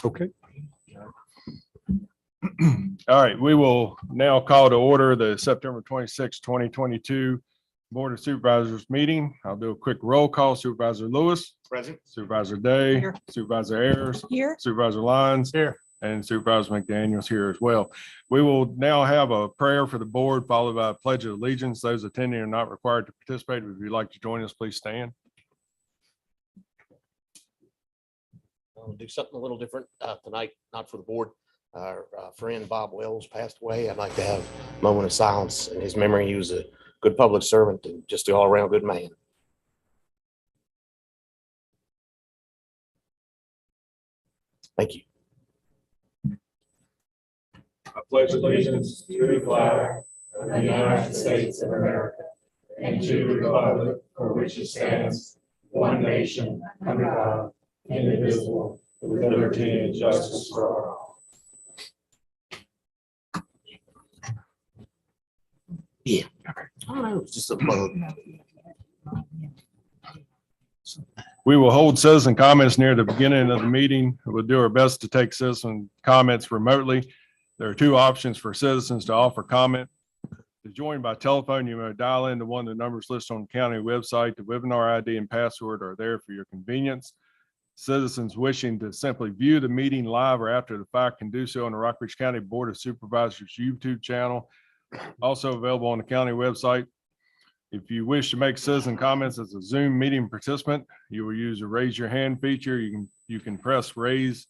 Okay. All right, we will now call to order the September 26, 2022 Board of Supervisors meeting. I'll do a quick roll call. Supervisor Lewis. Present. Supervisor Day. Here. Supervisor Ayers. Here. Supervisor Lyons. Here. And Supervisor McDaniel's here as well. We will now have a prayer for the board followed by a pledge of allegiance. Those attending are not required to participate. If you'd like to join us, please stand. We'll do something a little different tonight, not for the board. Our friend Bob Wells passed away. I'd like to have a moment of silence in his memory. He was a good public servant and just an all-around good man. Thank you. I pledge allegiance to the flag of the United States of America and to the republic for which it stands, one nation, under God, indivisible, with liberty and justice for all. Yeah. I don't know. It's just a bug. We will hold citizen comments near the beginning of the meeting. We'll do our best to take citizen comments remotely. There are two options for citizens to offer comment. To join by telephone, you may dial into one of the numbers listed on the county website. The webinar ID and password are there for your convenience. Citizens wishing to simply view the meeting live or after the fact can do so on the Rockbridge County Board of Supervisors YouTube channel, also available on the county website. If you wish to make citizen comments as a Zoom meeting participant, you will use a raise your hand feature. You can press raise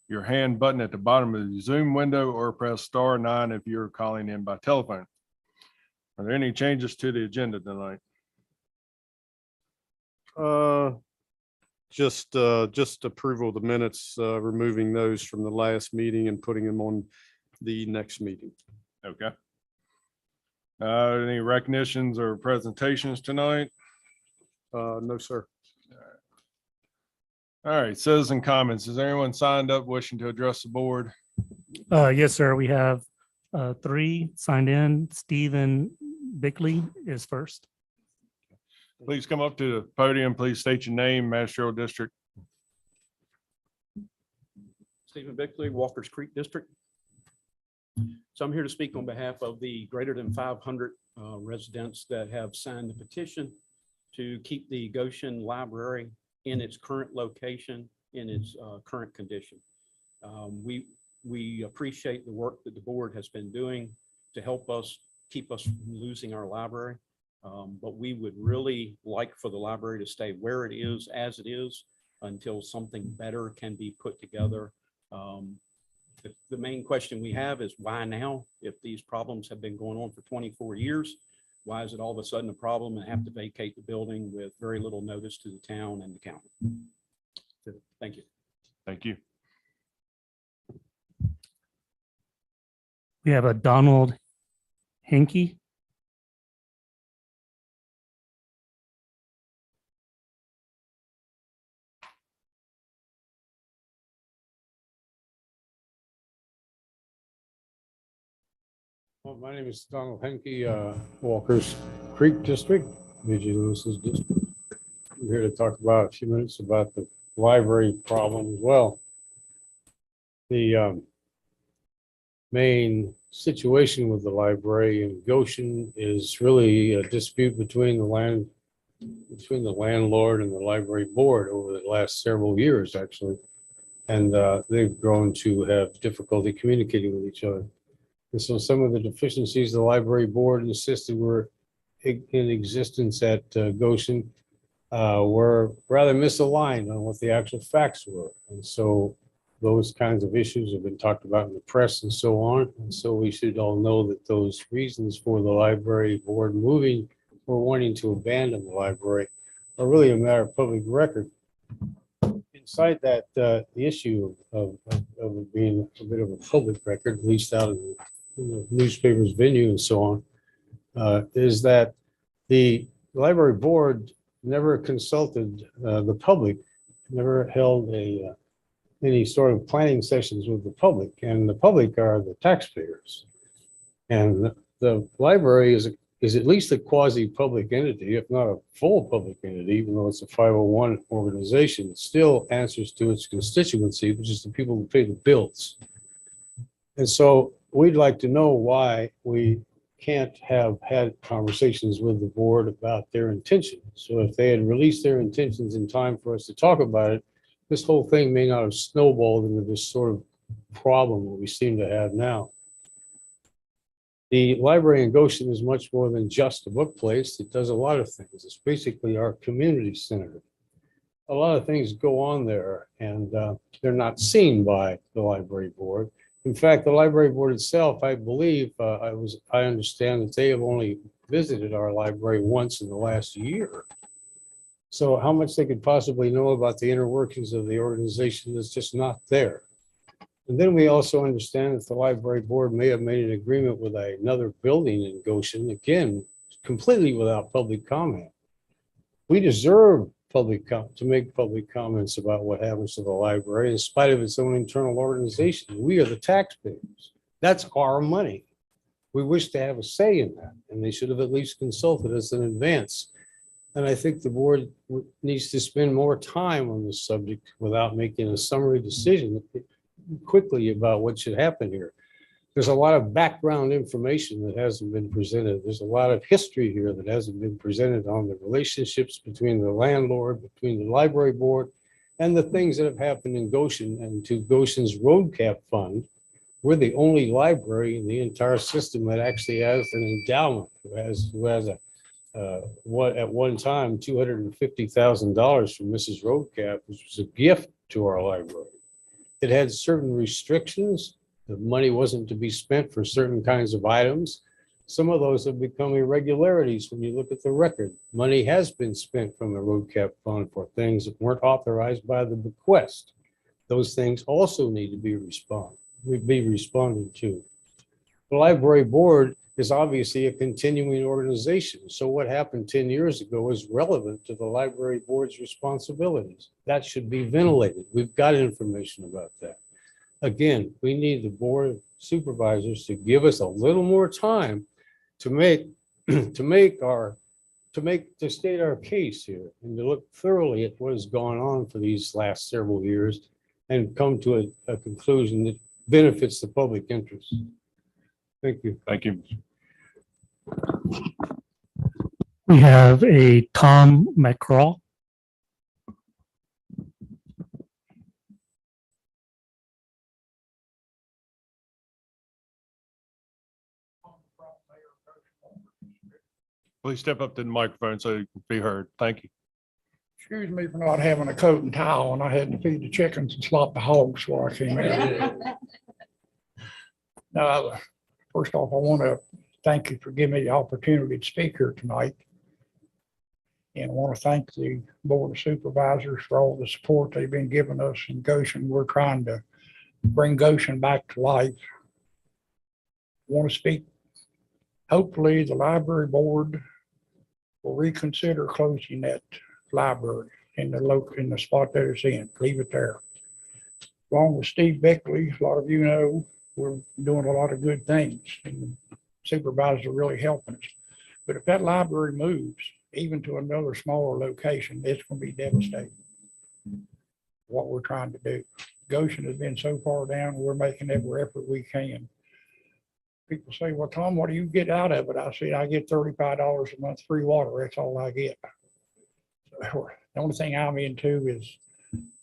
your hand button at the bottom of the Zoom window or press *9 if you're calling in by telephone. Are there any changes to the agenda tonight? Just approval of the minutes, removing those from the last meeting and putting them on the next meeting. Okay. Any recognitions or presentations tonight? No, sir. All right, citizen comments. Is anyone signed up wishing to address the board? Yes, sir. We have 3 signed in. Stephen Bickley is first. Please come up to the podium. Please state your name, Magisterial District. Stephen Bickley, Walkers Creek District. So I'm here to speak on behalf of the greater than 500 residents that have signed the petition to keep the Goshen Library in its current location, in its current condition. We appreciate the work that the board has been doing to help us keep us from losing our library. But we would really like for the library to stay where it is, as it is, until something better can be put together. The main question we have is why now? If these problems have been going on for 24 years, why is it all of a sudden a problem and have to vacate the building with very little notice to the town and the county? So, thank you. Thank you. We have a Donald Henke. Well, my name is Donald Henke, Walkers Creek District, V.G. Lewis's district. I'm here to talk about a few minutes about the library problem as well. The main situation with the library in Goshen is really a dispute between the landlord and the library board over the last several years, actually. And they've grown to have difficulty communicating with each other. And so some of the deficiencies the library board insisted were in existence at Goshen were rather misaligned on what the actual facts were. And so those kinds of issues have been talked about in the press and so on. And so we should all know that those reasons for the library board moving or wanting to abandon the library are really a matter of public record. Inside that, the issue of it being a bit of a public record, at least out of the newspaper's venue and so on, is that the library board never consulted the public, never held a any sort of planning sessions with the public, and the public are the taxpayers. And the library is at least a quasi-public entity, if not a full public entity, even though it's a 501 organization. It still answers to its constituency, which is the people who pay the bills. And so we'd like to know why we can't have had conversations with the board about their intentions. So if they had released their intentions in time for us to talk about it, this whole thing may not have snowballed into this sort of problem that we seem to have now. The library in Goshen is much more than just a book place. It does a lot of things. It's basically our community center. A lot of things go on there, and they're not seen by the library board. In fact, the library board itself, I believe, I understand that they have only visited our library once in the last year. So how much they could possibly know about the inner workings of the organization is just not there. And then we also understand that the library board may have made an agreement with another building in Goshen, again, completely without public comment. We deserve to make public comments about what happens to the library in spite of its own internal organization. We are the taxpayers. That's our money. We wish to have a say in that, and they should have at least consulted us in advance. And I think the board needs to spend more time on this subject without making a summary decision quickly about what should happen here. There's a lot of background information that hasn't been presented. There's a lot of history here that hasn't been presented on the relationships between the landlord, between the library board, and the things that have happened in Goshen and to Goshen's road cap fund. We're the only library in the entire system that actually has an endowment, who has what at one time $250,000 from Mrs. Roadcap, which was a gift to our library. It had certain restrictions. The money wasn't to be spent for certain kinds of items. Some of those have become irregularities when you look at the record. Money has been spent from the road cap fund for things that weren't authorized by the bequest. Those things also need to be responded to. The library board is obviously a continuing organization. So what happened 10 years ago is relevant to the library board's responsibilities. That should be ventilated. We've got information about that. Again, we need the board of supervisors to give us a little more time to state our case here and to look thoroughly at what has gone on for these last several years and come to a conclusion that benefits the public interest. Thank you. Thank you. We have a Tom McCraw. Please step up to the microphone so you can be heard. Thank you. Excuse me for not having a coat and towel, and I had to feed the chickens and slop the hogs before I came in. Now, first off, I want to thank you for giving me the opportunity to speak here tonight. And I want to thank the Board of Supervisors for all the support they've been giving us in Goshen. We're trying to bring Goshen back to life. I want to speak. Hopefully, the library board will reconsider closing that library in the spot that it's in. Leave it there. Along with Steve Bickley, a lot of you know, we're doing a lot of good things, and the supervisors are really helping us. But if that library moves, even to another smaller location, it's going to be devastating. What we're trying to do. Goshen has been so far down, we're making every effort we can. People say, well, Tom, what do you get out of it? I said, I get $35 a month free water. That's all I get. So the only thing I'm into is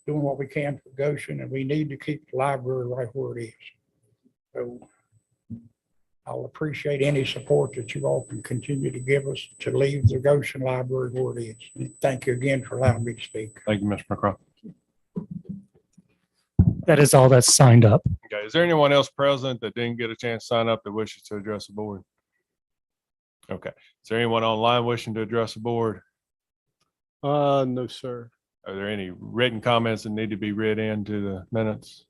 doing what we can for Goshen, and we need to keep the library right where it is. So I'll appreciate any support that you all can continue to give us to leave the Goshen Library where it is. And thank you again for allowing me to speak. Thank you, Mr. McCraw. That is all that's signed up. Okay, is there anyone else present that didn't get a chance to sign up that wishes to address the board? Okay, is there anyone online wishing to address the board? No, sir. Are there any written comments that need to be read into the minutes?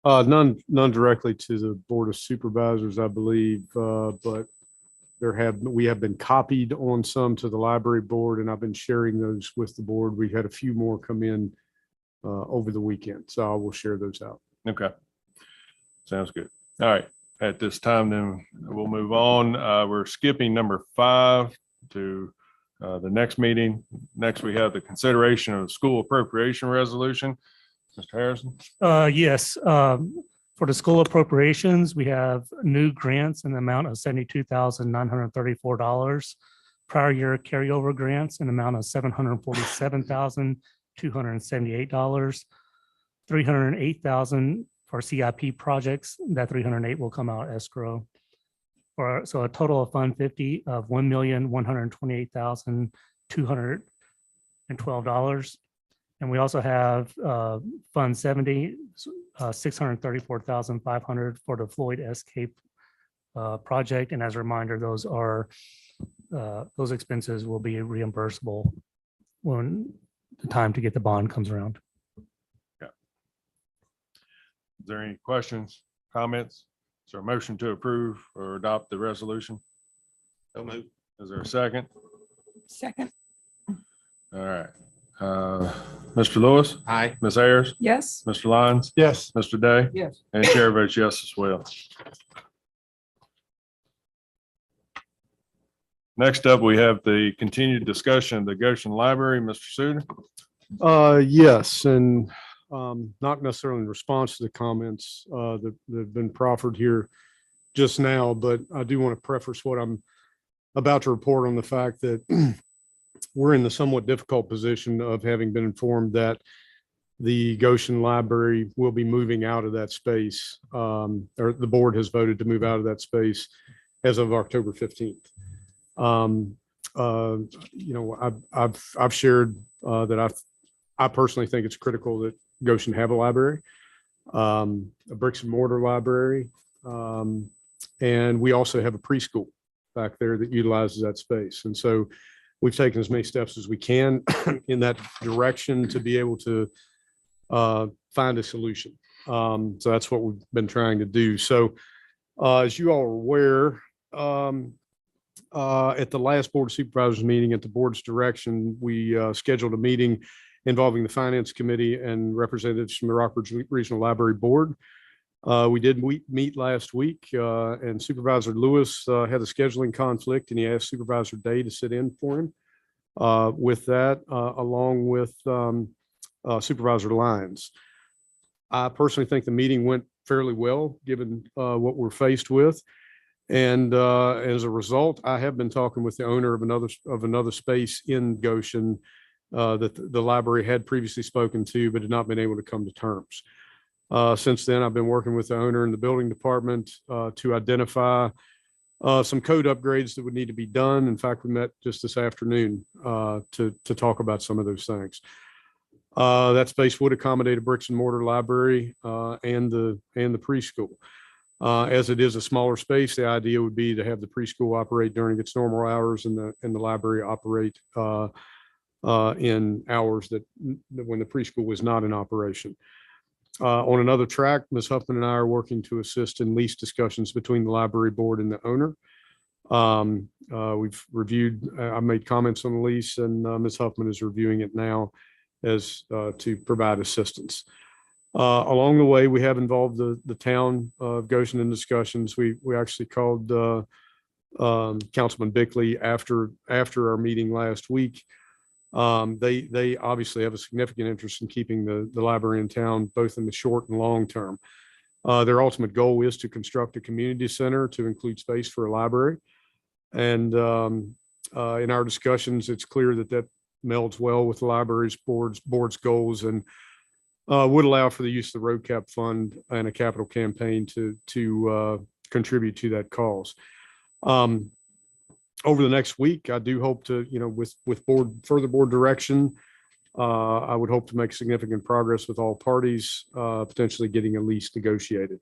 None directly to the Board of Supervisors, I believe, but we have been copied on some to the library board, and I've been sharing those with the board. We had a few more come in over the weekend. So I will share those out. Okay. Sounds good. All right. At this time, then we'll move on. We're skipping number 5 to the next meeting. Next, we have the consideration of the school appropriation resolution. Mr. Harrison? Yes, for the school appropriations, we have new grants in the amount of $72,934. Prior year carryover grants in the amount of $747,278. $308,000 for CIP projects. That 308 will come out escrow. So a total of Fund 50 of $1,128,212. And we also have Fund 70, $634,500 for the Floyd Escape project. And as a reminder, those expenses will be reimbursable when the time to get the bond comes around. Is there any questions, comments? Is there a motion to approve or adopt the resolution? So move. Is there a second? Second. All right. Mr. Lewis, Aye. Ms. Ayers, Yes. Mr. Lyons, Yes. Mr. Day, Yes. and Chair votes yes as well. Next up, we have the continued discussion of the Goshen Library. Mr. Suter? Yes, and not necessarily in response to the comments that have been proffered here just now, but I do want to preface what I'm about to report on the fact that we're in the somewhat difficult position of having been informed that the Goshen Library will be moving out of that space, or the board has voted to move out of that space as of October 15th. I've shared that I personally think it's critical that Goshen have a library, a bricks and mortar library. And we also have a preschool back there that utilizes that space. And so we've taken as many steps as we can in that direction to be able to find a solution. So that's what we've been trying to do. So as you all are aware, at the last Board of Supervisors meeting at the board's direction, we scheduled a meeting involving the Finance Committee and representatives from the Rockbridge Regional Library Board. We did meet last week, and Supervisor Lewis had a scheduling conflict, and he asked Supervisor Day to sit in for him. With that, along with Supervisor Lyons. I personally think the meeting went fairly well, given what we're faced with. And as a result, I have been talking with the owner of another space in Goshen that the library had previously spoken to, but had not been able to come to terms. Since then, I've been working with the owner in the building department to identify some code upgrades that would need to be done. In fact, we met just this afternoon to talk about some of those things. That space would accommodate a bricks and mortar library and the preschool. As it is a smaller space, the idea would be to have the preschool operate during its normal hours and the library operate in hours that when the preschool was not in operation. On another track, Ms. Huffman and I are working to assist in lease discussions between the library board and the owner. We've reviewed, I made comments on the lease, and Ms. Huffman is reviewing it now as to provide assistance. Along the way, we have involved the town of Goshen in discussions. We actually called Councilman Bickley after our meeting last week. They obviously have a significant interest in keeping the library in town, both in the short and long term. Their ultimate goal is to construct a community center to include space for a library. And in our discussions, it's clear that melds well with the library's board's goals and would allow for the use of the road cap fund and a capital campaign to contribute to that cause. Over the next week, I do hope to, with further board direction, I would hope to make significant progress with all parties, potentially getting a lease negotiated.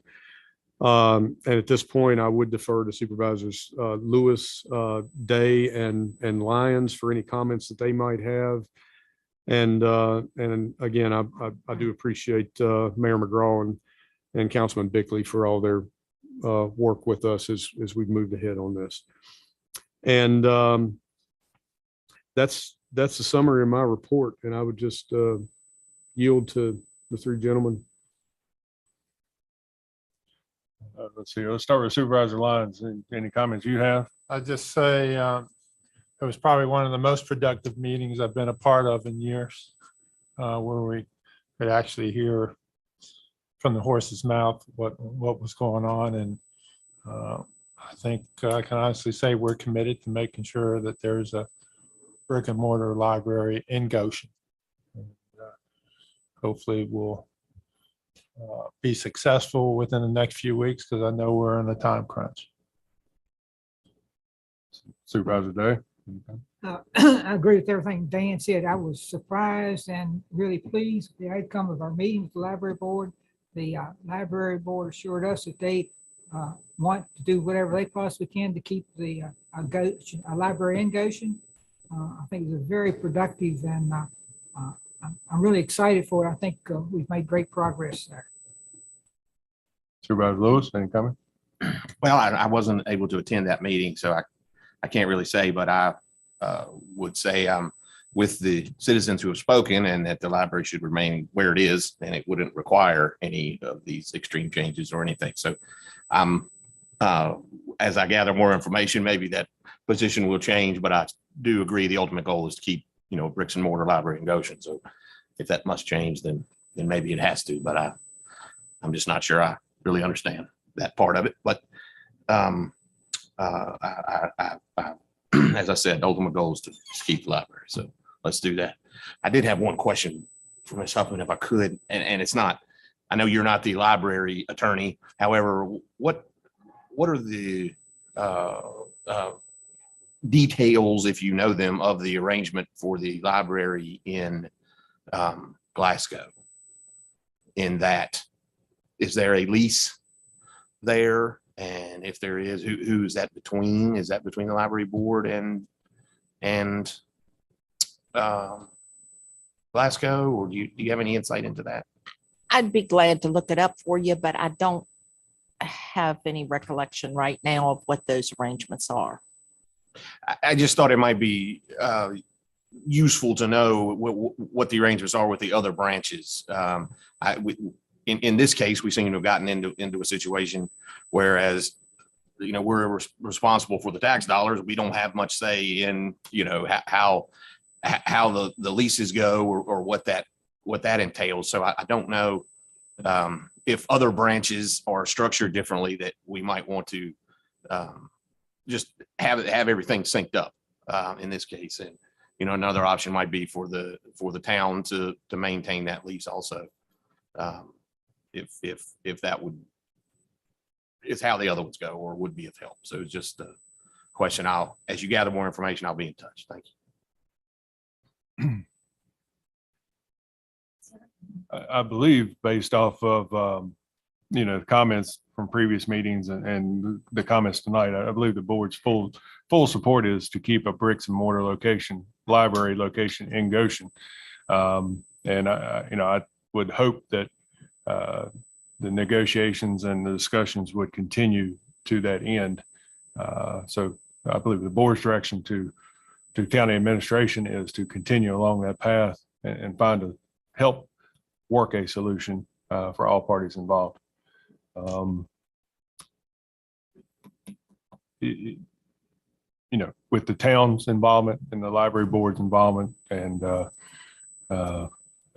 And at this point, I would defer to Supervisors Lewis, Day, and Lyons for any comments that they might have. And again, I do appreciate Mayor McGraw and Councilman Bickley for all their work with us as we've moved ahead on this. And that's the summary of my report. And I would just yield to the three gentlemen. Let's see, let's start with Supervisor Lyons. Any comments you have? I just say it was probably one of the most productive meetings I've been a part of in years, where we could actually hear from the horse's mouth what was going on. And I think I can honestly say we're committed to making sure that there's a brick and mortar library in Goshen. And, hopefully we'll be successful within the next few weeks, because I know we're in a time crunch. Supervisor Day? I agree with everything Dan said. I was surprised and really pleased with the outcome of our meeting with the library board. The library board assured us that they want to do whatever they possibly can to keep the a library in Goshen. I think it was a very productive, and I'm really excited for it. I think we've made great progress there. Supervisor Lewis, any comment? Well, I wasn't able to attend that meeting, so I can't really say, but I would say with the citizens who have spoken, and that the library should remain where it is, and it wouldn't require any of these extreme changes or anything. So as I gather more information, maybe that position will change, but I do agree the ultimate goal is to keep, bricks and mortar library in Goshen. So if that must change, then maybe it has to, but I'm just not sure I really understand that part of it. But as I said, the ultimate goal is to keep the library. So let's do that. I did have one question for Ms. Huffman, if I could, and it's not, I know you're not the library attorney. However, what are the details, if you know them, of the arrangement for the library in Glasgow? In that, is there a lease there? And if there is, who is that between? Is that between the library board and Glasgow, or do you have any insight into that? I'd be glad to look it up for you, but I don't have any recollection right now of what those arrangements are. I just thought it might be useful to know what the arrangements are with the other branches. In this case, we seem to have gotten into a situation, whereas, we're responsible for the tax dollars. We don't have much say in, how the leases go, or what that entails. So I don't know if other branches are structured differently, that we might want to just have everything synced up in this case. And, another option might be for the town to maintain that lease also. If that is how the other ones go, or would be of help. So it's just a question. As you gather more information, I'll be in touch. Thank you. I believe, based off of, comments from previous meetings and the comments tonight, I believe the board's full support is to keep a bricks and mortar library location in Goshen. And I would hope that the negotiations and the discussions would continue to that end. So I believe the board's direction to county administration is to continue along that path and help work a solution for all parties involved. With the town's involvement and the library board's involvement, and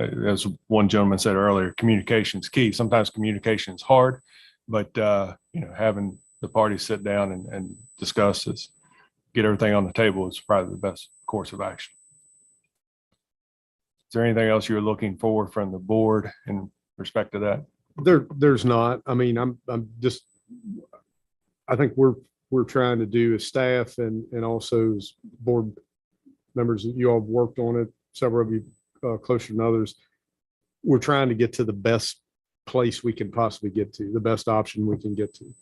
as one gentleman said earlier, communication is key. Sometimes communication is hard, but having the parties sit down and discuss this, get everything on the table, is probably the best course of action. Is there anything else you're looking for from the board in respect to that? There's not. I mean, I think we're trying to do as staff and also as board members that you all have worked on it, several of you closer than others. We're trying to get to the best place we can possibly get to, the best option we can get to. Is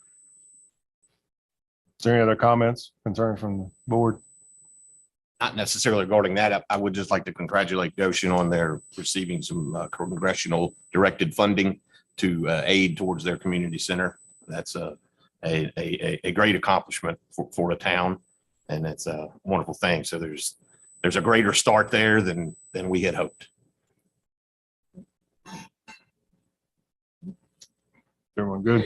there any other comments, concerns from the board? Not necessarily regarding that. I would just like to congratulate Goshen on their receiving some congressional directed funding to aid towards their community center. That's a great accomplishment for a town, and it's a wonderful thing. So there's a greater start there than we had hoped. Everyone good?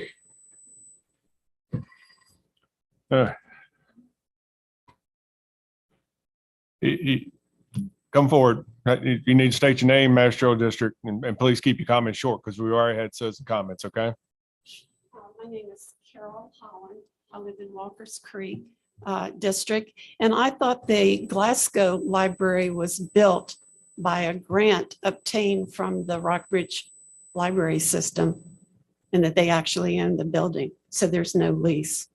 Come forward. You need to state your name, magisterial district, and please keep your comments short because we already had citizen comments, okay? My name is Carol Holland. I live in Walker's Creek District, and I thought the Glasgow Library was built by a grant obtained from the Rockbridge Library System, and that they actually own the building, so there's no lease.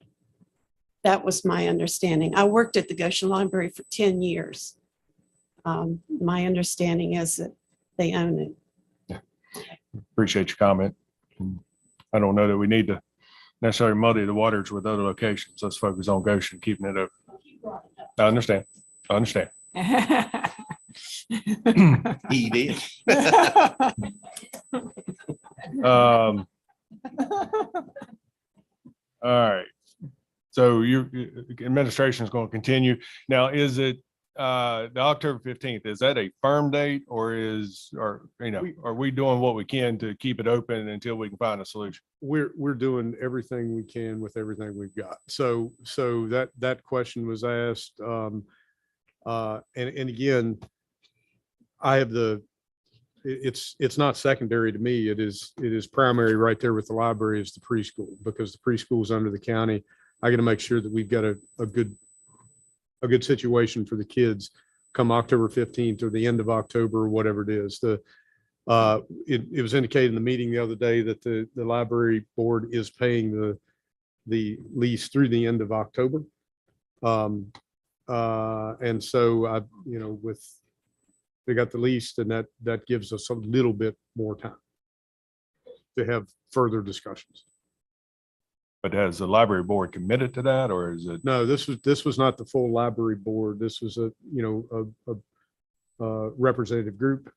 That was my understanding. I worked at the Goshen Library for 10 years. My understanding is that they own it. Appreciate your comment. I don't know that we need to necessarily muddy the waters with other locations. Let's focus on Goshen, keeping it up. I understand. I understand. He did. All right. So your administration is going to continue. Now, is it the October 15th? Is that a firm date or are we doing what we can to keep it open until we can find a solution? We're doing everything we can with everything we've got. So that question was asked. And again, I have it's not secondary to me. It is primary right there with the library is the preschool, because the preschool is under the county. I got to make sure that we've got a good situation for the kids come October 15th or the end of October or whatever it is. It was indicated in the meeting the other day that the library board is paying the lease through the end of October. And so they got the lease, and that gives us a little bit more time to have further discussions. But has the library board committed to that, or is it? No, this was not the full library board. This was a representative group.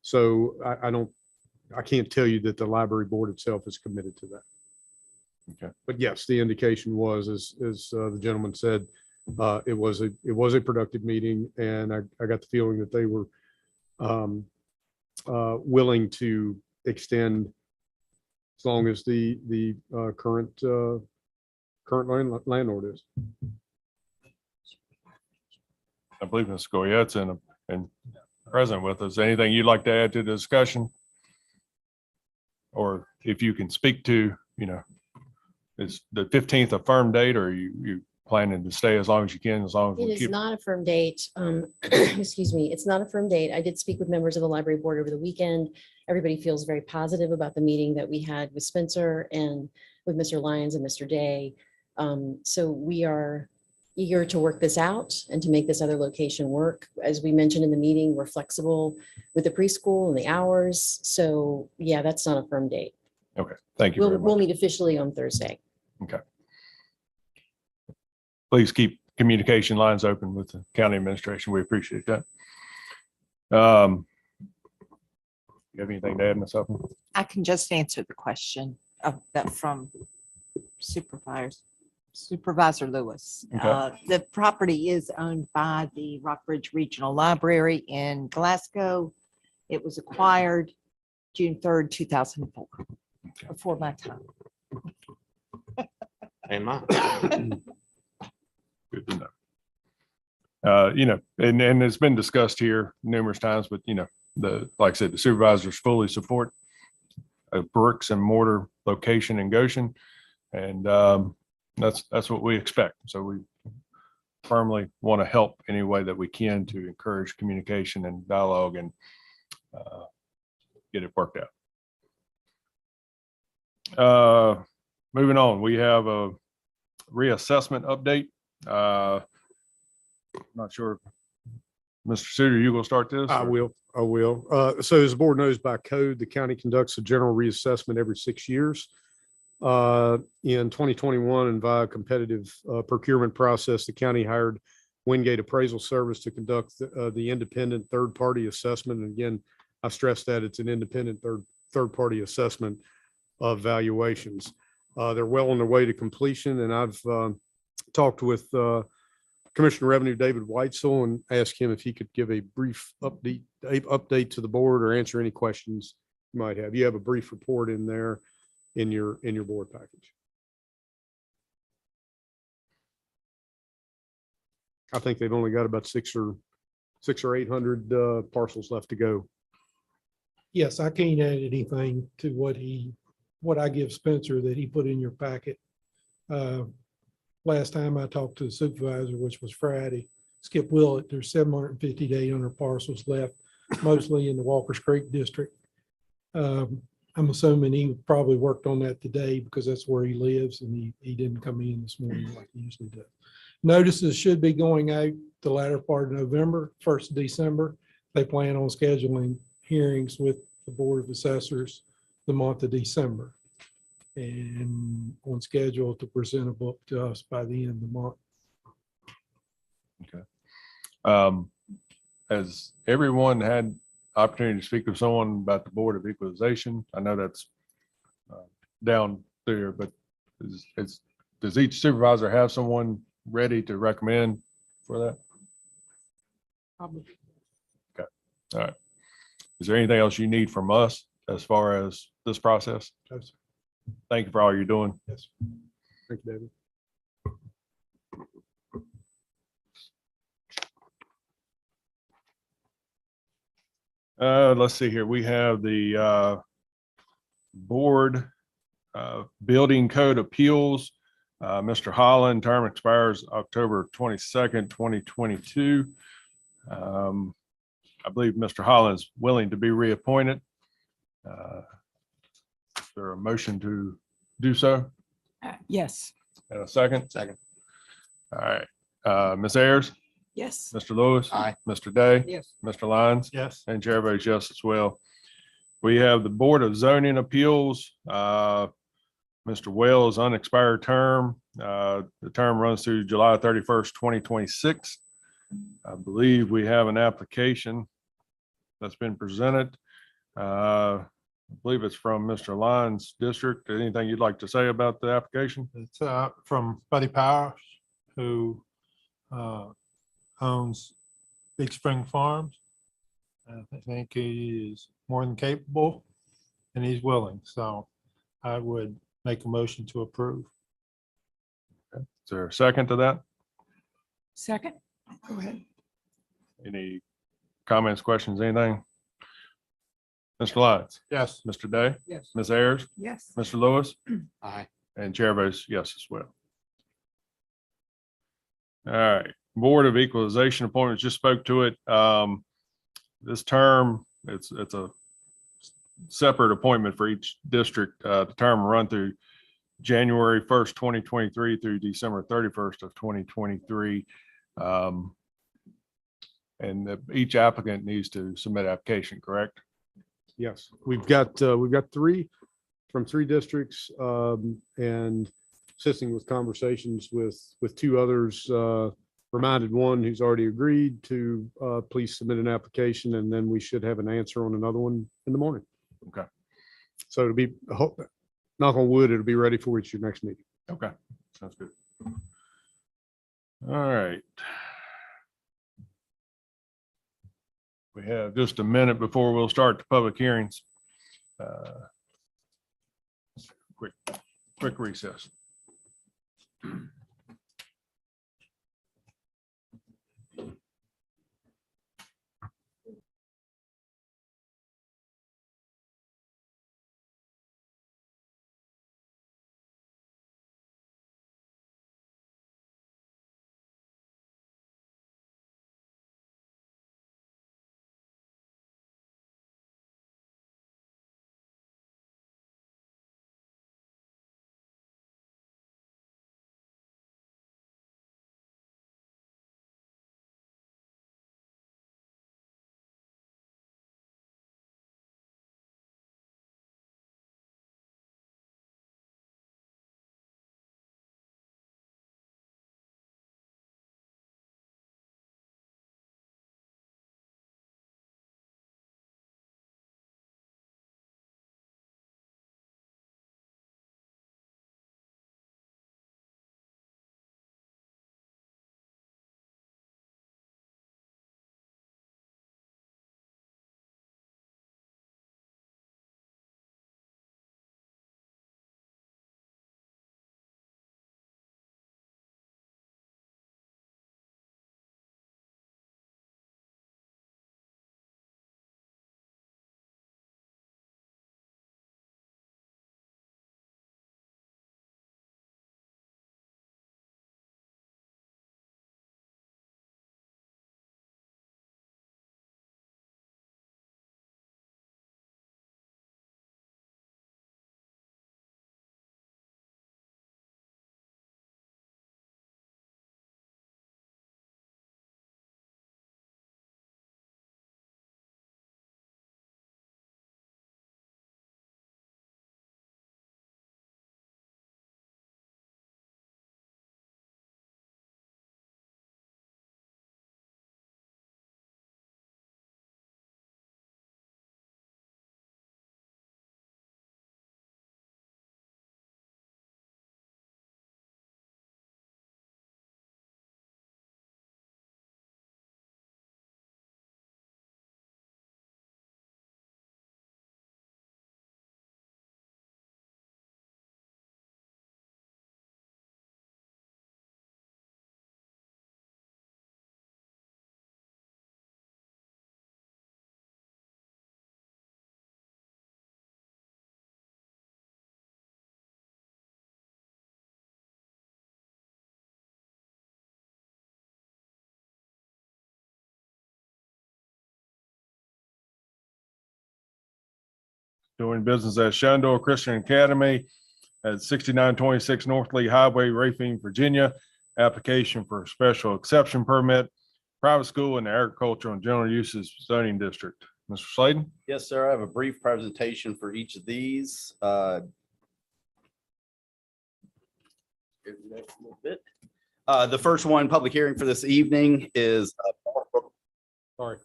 So I can't tell you that the library board itself is committed to that. Okay. But yes, the indication was, as the gentleman said, it was a productive meeting, and I got the feeling that they were willing to extend as long as the current landlord is. I believe Mr. Goyette's and present with us. Anything you'd like to add to the discussion? Or if you can speak to, is the 15th a firm date, or you planning to stay as long as you can, as long as It we is keep? not a firm date. Excuse me. It's not a firm date. I did speak with members of the library board over the weekend. Everybody feels very positive about the meeting that we had with Spencer and with Mr. Lyons and Mr. Day. So we are eager to work this out and to make this other location work. As we mentioned in the meeting, we're flexible with the preschool and the hours. So yeah, that's not a firm date. Okay, thank you very We'll much. meet officially on Thursday. Okay. Please keep communication lines open with the county administration. We appreciate that. You have anything to add, Ms. Upton? I can just answer the question of that from Supervisor Lewis. Okay. The property is owned by the Rockbridge Regional Library in Glasgow. It was acquired June 3rd, 2004, before my time. And mine. Good to know. And it's been discussed here numerous times, but like I said, the supervisors fully support a bricks and mortar location in Goshen. And that's what we expect. So we firmly want to help any way that we can to encourage communication and dialogue and get it worked out. Moving on, we have a reassessment update. Not sure. Mr. Suter, you gonna start this? I will. So as the board knows, by code, the county conducts a general reassessment every 6 years. In 2021, and via competitive procurement process, the county hired Wingate Appraisal Service to conduct the independent third-party assessment. And again, I stress that it's an independent third-party assessment of valuations. They're well on their way to completion, and I've talked with Commissioner of Revenue David Weitzel and asked him if he could give a brief update to the board or answer any questions you might have. You have a brief report in there in your board package. I think they've only got about 600 or 800 parcels left to go. Yes, I can't add anything to what I give Spencer that he put in your packet. Last time I talked to the supervisor, which was Friday, Skip Willett, there's 750 to 800 parcels left, mostly in the Walker's Creek district. I'm assuming he probably worked on that today because that's where he lives, and he didn't come in this morning like he usually does. Notices should be going out the latter part of November, 1st of December. They plan on scheduling hearings with the Board of Assessors the month of December, and on schedule to present a book to us by the end of the month. Has everyone had opportunity to speak with someone about the Board of Equalization? I know that's down there, but does each supervisor have someone ready to recommend for that? Okay, all right. Is there anything else you need from us as far as this process? Yes. Thank you for all you're doing. Yes. Thank you, David. Let's see here. We have the Board Building Code Appeals. Mr. Holland, term expires October 22nd, 2022. I believe Mr. Holland is willing to be reappointed. Is there a motion to do so? Yes. And a second? Second. All right. Ms. Ayers, Yes. Mr. Lewis. Aye. Mr. Day. Yes. Mr. Lyons. Yes. And Chair votes yes as well. We have the Board of Zoning Appeals. Mr. Wells' unexpired term. The term runs through July 31st, 2026. I believe we have an application that's been presented. I believe it's from Mr. Lyons' district. Anything you'd like to say about the application? It's from Buddy Powers, who owns Big Spring Farms. I think he is more than capable and he's willing. So I would make a motion to approve. Is there a second to that? Second. Go ahead. Any comments, questions, anything? Mr. Lyons? Yes. Mr. Day? Yes. Ms. Ayers? Yes. Mr. Lewis? Aye. And Chair votes yes as well. All right, Board of Equalization appointments, just spoke to it. This term, it's a separate appointment for each district. The term will run through January 1st, 2023 through December 31st of 2023. And each applicant needs to submit application, correct? Yes, we've got three from three districts, and assisting with conversations with two others, reminded one who's already agreed to please submit an application, and then we should have an answer on another one in the morning. Okay. So it'll be, knock on wood, it'll be ready for your next meeting. Okay, sounds good. All right. We have just a minute before we'll start the public hearings. Quick recess. doing business at Shenandoah Christian Academy at 6926 North Lee Highway, Racine, Virginia. Application for a special exception permit, private school in the agricultural and general uses zoning district. Mr. Sladen? Yes, sir. I have a brief presentation for each of these. Go to the next little bit. The first one, public hearing for this evening is Sorry.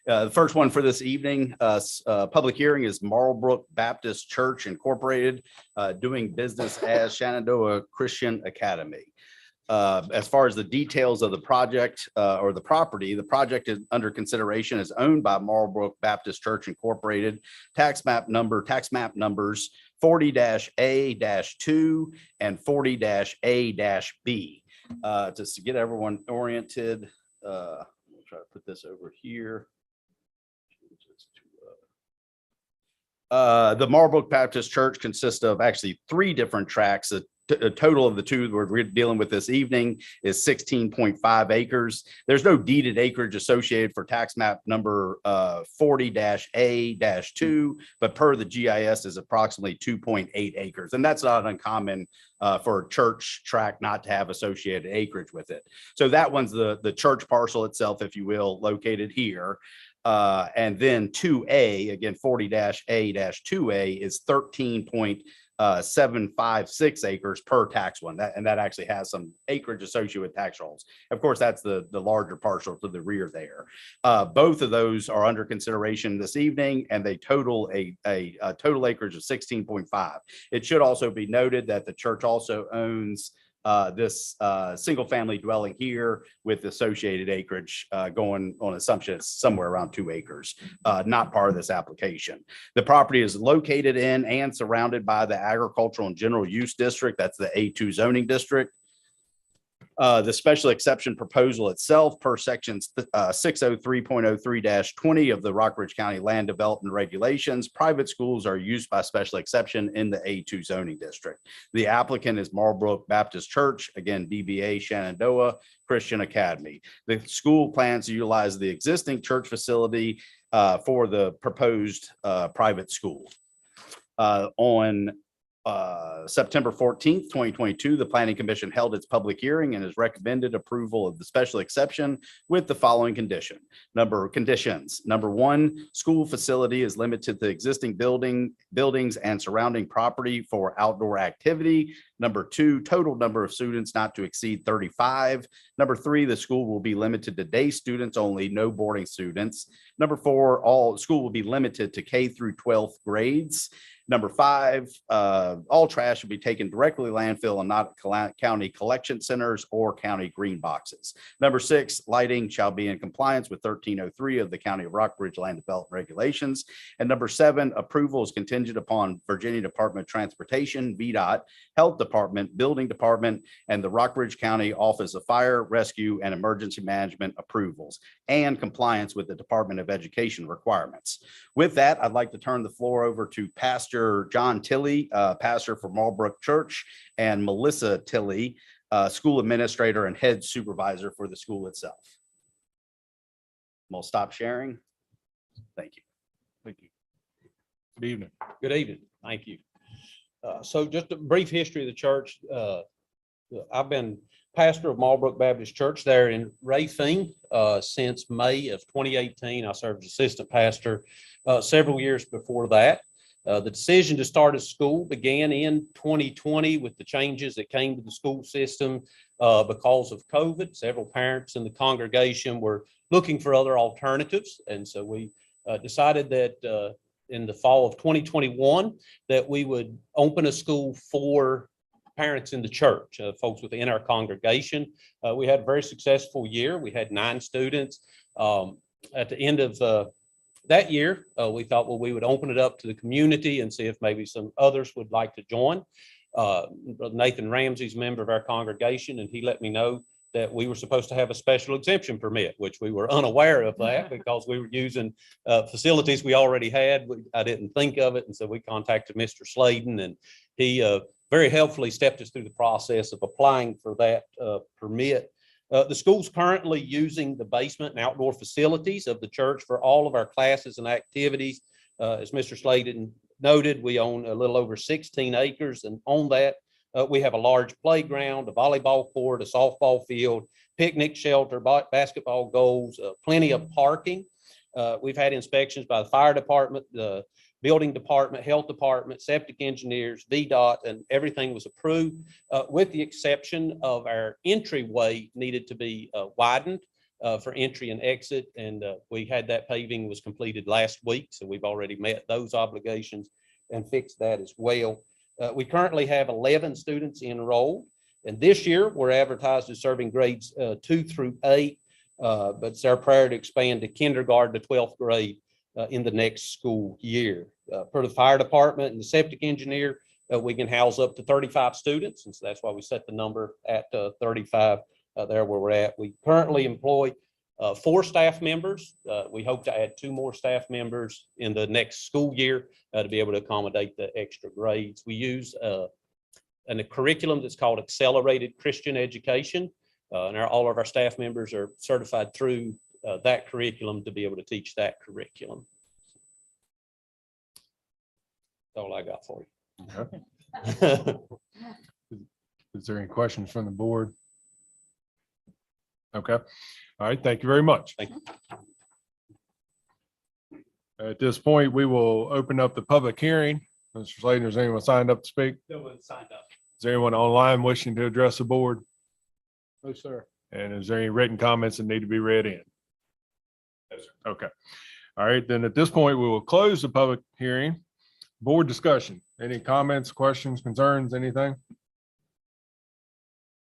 The first one for this evening, public hearing is Marlborough Baptist Church Incorporated, doing business as Shenandoah Christian Academy. As far as the details of the project or the project is under consideration is owned by Marlborough Baptist Church Incorporated. Tax map numbers 40-A-2 and 40-A-B. Just to get everyone oriented, we'll try to put this over here. The Marlborough Baptist Church consists of actually 3 different tracts. A total of the 2 we're dealing with this evening is 16.5 acres. There's no deeded acreage associated for tax map number 40-A-2, but per the GIS is approximately 2.8 acres. And that's not uncommon for a church tract not to have associated acreage with it. So that one's the church parcel itself, if you will, located here. And then 2A, again, 40-A-2A is 13.756 acres per tax one. That actually has some acreage associated with tax rolls. Of course, that's the larger parcel to the rear there. Both of those are under consideration this evening, and they total a total acreage of 16.5. It should also be noted that the church also owns this single family dwelling here with associated acreage going on assumption it's somewhere around 2 acres, not part of this application. The property is located in and surrounded by the agricultural and general use district. That's the A2 zoning district. The special exception proposal itself per section 603.03-20 of the Rockbridge County Land Development Regulations, private schools are used by special exception in the A2 zoning district. The applicant is Marlborough Baptist Church, again, DBA Shenandoah Christian Academy. The school plans to utilize the existing church facility for the proposed private school. On September 14th, 2022, the Planning Commission held its public hearing and has recommended approval of the special exception with the following conditions. Number 1, school facility is limited to existing buildings and surrounding property for outdoor activity. Number 2, total number of students not to exceed 35. Number 3, the school will be limited to day students only, no boarding students. Number 4, all school will be limited to K through 12th grades. Number 5, all trash will be taken directly to landfill and not county collection centers or county green boxes. Number 6, lighting shall be in compliance with 1303 of the County of Rockbridge Land Development Regulations. And number 7, approval is contingent upon Virginia Department of Transportation, VDOT, Health Department, Building Department, and the Rockbridge County Office of Fire, Rescue, and Emergency Management approvals and compliance with the Department of Education requirements. With that, I'd like to turn the floor over to Pastor John Tilley, pastor for Marlborough Church, and Melissa Tilley, school administrator and head supervisor for the school itself. We'll stop sharing. Thank you. Thank you. Good evening. Good evening. Thank you. So just a brief history of the church. I've been pastor of Marlborough Baptist Church there in Racine since May of 2018. I served as assistant pastor several years before that. The decision to start a school began in 2020 with the changes that came to the school system because of COVID. Several parents in the congregation were looking for other alternatives. And so we decided that in the fall of 2021 that we would open a school for parents in the church, folks within our congregation. We had a very successful year. We had 9 students. At the end of that year, we thought, well, we would open it up to the community and see if maybe some others would like to join. Nathan Ramsey's a member of our congregation, and he let me know that we were supposed to have a special exemption permit, which we were unaware of that because we were using facilities we already had. I didn't think of it. And so we contacted Mr. Sladen, and he very helpfully stepped us through the process of applying for that permit. The school's currently using the basement and outdoor facilities of the church for all of our classes and activities. As Mr. Sladen noted, we own a little over 16 acres, and on that, we have a large playground, a volleyball court, a softball field, picnic shelter, basketball goals, plenty of parking. We've had inspections by the fire department, the building department, health department, septic engineers, VDOT, and everything was approved, with the exception of our entryway needed to be widened for entry and exit. And we had that paving was completed last week. So we've already met those obligations and fixed that as well. We currently have 11 students enrolled. And this year we're advertised as serving grades 2 through 8. But it's our prayer to expand to kindergarten to 12th grade in the next school year. Per the fire department and the septic engineer, we can house up to 35 students. And so that's why we set the number at 35 there where we're at. We currently employ 4 staff members. We hope to add 2 more staff members in the next school year to be able to accommodate the extra grades. We use a curriculum that's called Accelerated Christian Education. And all of our staff members are certified through that curriculum to be able to teach that curriculum. That's all I got for you. Okay. Is there any questions from the board? Okay. All right. Thank you very much. Thank you. At this point, we will open up the public hearing. Mr. Sladen, is anyone signed up to speak? No one signed up. Is there anyone online wishing to address the board? No, sir. And is there any written comments that need to be read in? No, sir. Okay. All right, then at this point, we will close the public hearing. Board discussion. Any comments, questions, concerns, anything?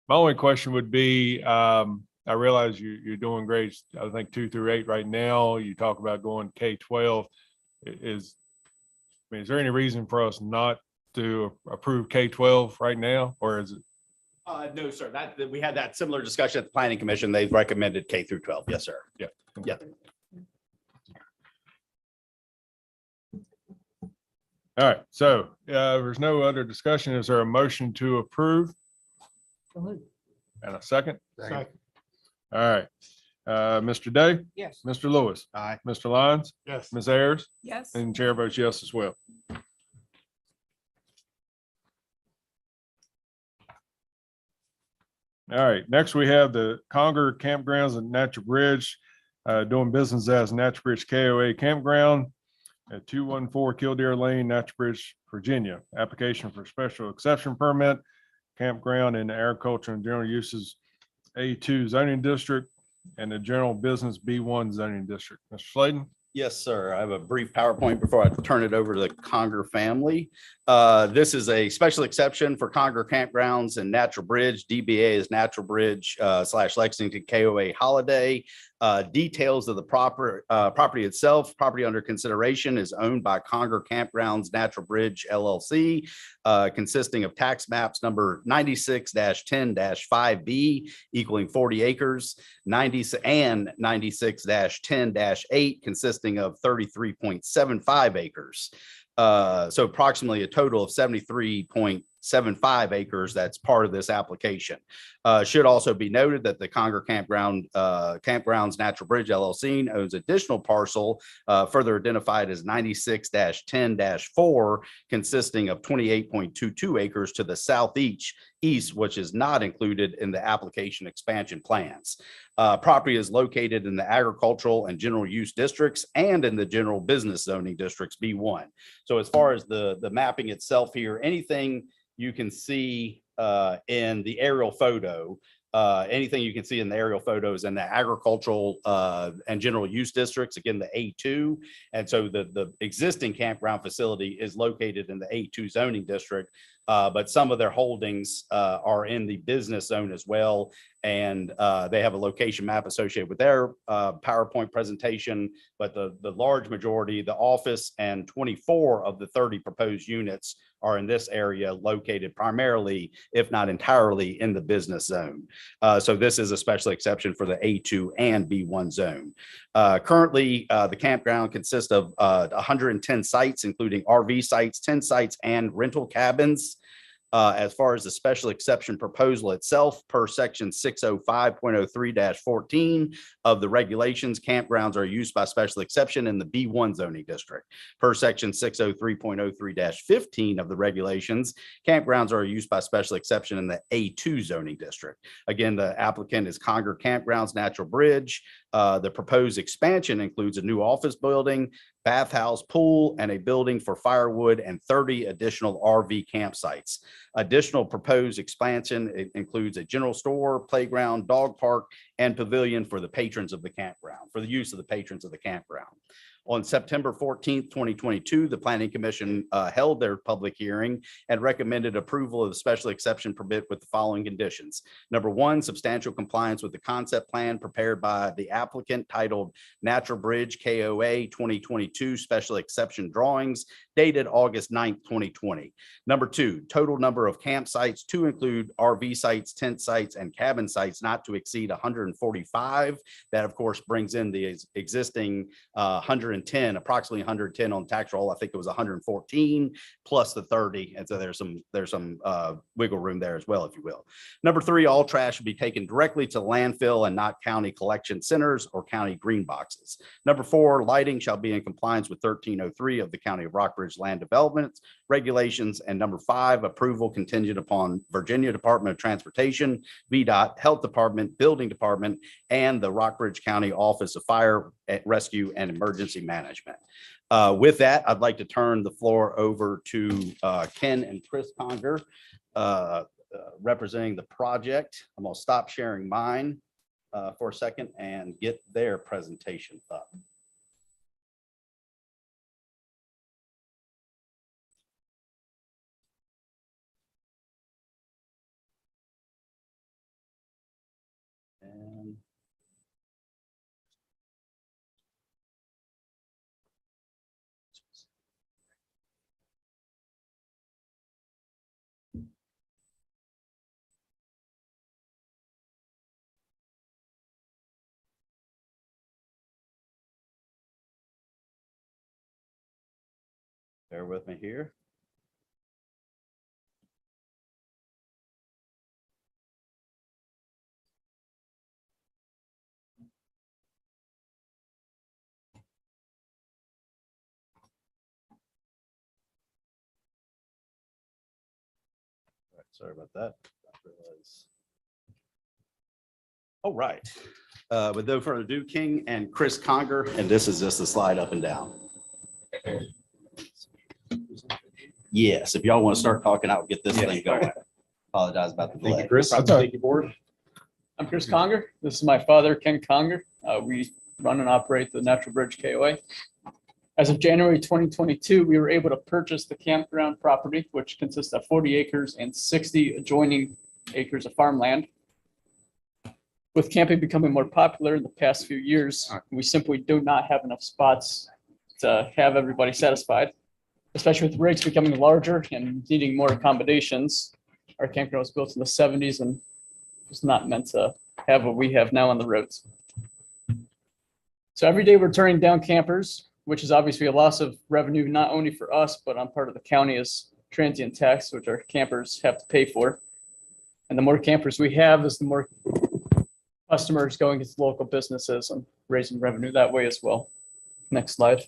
My only question would be, I realize you're doing grades, I think 2 through 8 right now. You talk about going K-12. Is there any reason for us not to approve K-12 right now, or is it? No, sir. We had that similar discussion at the planning commission. They've recommended K through 12. Yes, sir. Yeah. Yeah. All right, so there's no other discussion. Is there a motion to approve? And a second? Second. All right, Mr. Day, Yes. Mr. Lewis, Aye. Mr. Lyons, Yes. Ms. Ayers, Yes. and chair votes yes as well. All right, next we have the Conger Campgrounds at Natural Bridge, doing business as Natural Bridge KOA Campground at 214 Killdeer Lane, Natural Bridge, Virginia. Application for special exception permit, campground in agriculture and general uses A2 zoning district and the general business B1 zoning district. Mr. Sladen? Yes, sir. I have a brief PowerPoint before I turn it over to the Conger family. This is a special exception for Conger Campgrounds and Natural Bridge. DBA is Natural Bridge / Lexington KOA Holiday. Details of the property itself. Property under consideration is owned by Conger Campgrounds Natural Bridge LLC, consisting of tax maps number 96-10-5B equaling 40 acres, 90 and 96-10-8 consisting of 33.75 acres. So approximately a total of 73.75 acres that's part of this application. Should also be noted that the Conger Campgrounds Natural Bridge LLC owns additional parcel further identified as 96-10-4 consisting of 28.22 acres to the southeast, which is not included in the application expansion plans. Property is located in the agricultural and general use districts and in the general business zoning districts B1. So as far as the mapping itself here, anything you can see in the aerial photo, anything you can see in the aerial photos in the agricultural and general use districts, again, the A2. And so the existing campground facility is located in the A2 zoning district, but some of their holdings are in the business zone as well. And they have a location map associated with their PowerPoint presentation, but the large majority, the office and 24 of the 30 proposed units are in this area located primarily, if not entirely, in the business zone. So this is a special exception for the A2 and B1 zone. Currently, the campground consists of 110 sites, including RV sites, 10 sites, and rental cabins. As far as the special exception proposal itself, per section 605.03-14 of the regulations, campgrounds are used by special exception in the B1 zoning district. Per section 603.03-15 of the regulations, campgrounds are used by special exception in the A2 zoning district. Again, the applicant is Conger Campgrounds, Natural Bridge. The proposed expansion includes a new office building, bathhouse, pool, and a building for firewood and 30 additional RV campsites. Additional proposed expansion includes a general store, playground, dog park, and pavilion for the patrons of the campground, for the use of the patrons of the campground. On September 14th, 2022, the Planning Commission held their public hearing and recommended approval of the special exception permit with the following conditions. Number one, substantial compliance with the concept plan prepared by the applicant titled Natural Bridge KOA 2022 Special Exception Drawings dated August 9th, 2020. Number two, total number of campsites to include RV sites, tent sites, and cabin sites not to exceed 145. That, of course, brings in the existing 110, approximately 110 on tax roll. I think it was 114 plus the 30. And so there's some wiggle room there as well, if you will. Number three, all trash should be taken directly to landfill and not county collection centers or county green boxes. Number four, lighting shall be in compliance with 1303 of the County of Rockbridge Land Development regulations. And number five, approval contingent upon Virginia Department of Transportation, VDOT, Health Department, Building Department, and the Rockbridge County Office of Fire, Rescue, and Emergency Management. With that, I'd like to turn the floor over to Ken and Chris Conger, representing the project. I'm going to stop sharing mine for a second and get their presentation up. And bear with me here. All right, sorry about that. All right. With no further ado, King and Chris Conger, and this is just a slide up and down. Yes, if y'all want to start talking, I'll get this thing going. Apologize about the delay. Thank you, Chris. Okay. you, board. I'm Chris Conger. This is my father, Ken Conger. We run and operate the Natural Bridge KOA. As of January 2022, we were able to purchase the campground property, which consists of 40 acres and 60 adjoining acres of farmland. With camping becoming more popular in the past few years, we simply do not have enough spots to have everybody satisfied, especially with rigs becoming larger and needing more accommodations. Our campground was built in the 70s and was not meant to have what we have now on the roads. So every day we're turning down campers, which is obviously a loss of revenue, not only for us, but on part of the county as transient tax, which our campers have to pay for. And the more campers we have, is the more customers going into local businesses and raising revenue that way as well. Next slide.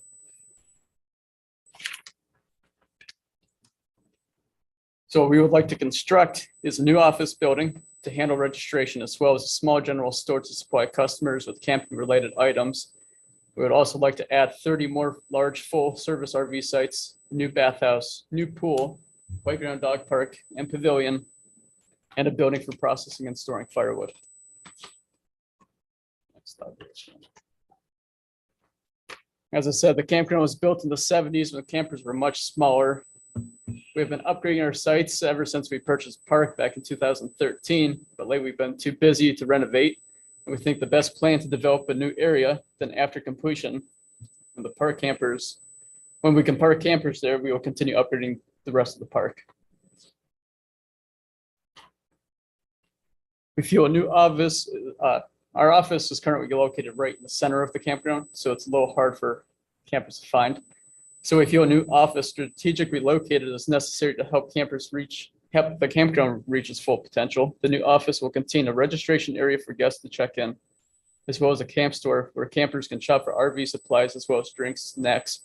So what we would like to construct is a new office building to handle registration, as well as a small general store to supply customers with camping related items. We would also like to add 30 more large full service RV sites, new bathhouse, new pool, playground, dog park, and pavilion, and a building for processing and storing firewood. Next slide. As I said, the campground was built in the 70s when campers were much smaller. We've been upgrading our sites ever since we purchased the park back in 2013, but lately we've been too busy to renovate. And we think the best plan to develop a new area, then after completion, when we can park campers there, we will continue upgrading the rest of the park. We feel a new office, our office is currently located right in the center of the campground, so it's a little hard for campers to find. So we feel a new office strategically located is necessary to help campers reach the campground reaches full potential. The new office will contain a registration area for guests to check in, as well as a camp store where campers can shop for RV supplies as well as drinks, snacks.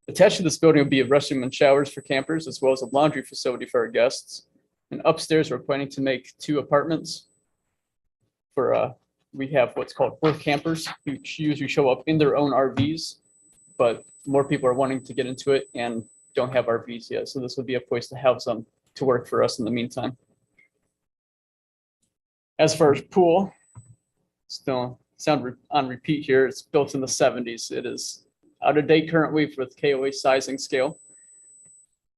Attached to this building will be a restroom and showers for campers, as well as a laundry facility for our guests. And upstairs, we're planning to make 2 apartments for, we have what's called work campers, who usually show up in their own RVs, but more people are wanting to get into it and don't have RVs yet. So this would be a place to have some to work for us in the meantime. As far as pool, still sound on repeat here. It's built in the 70s. It is out of date currently with KOA sizing scale.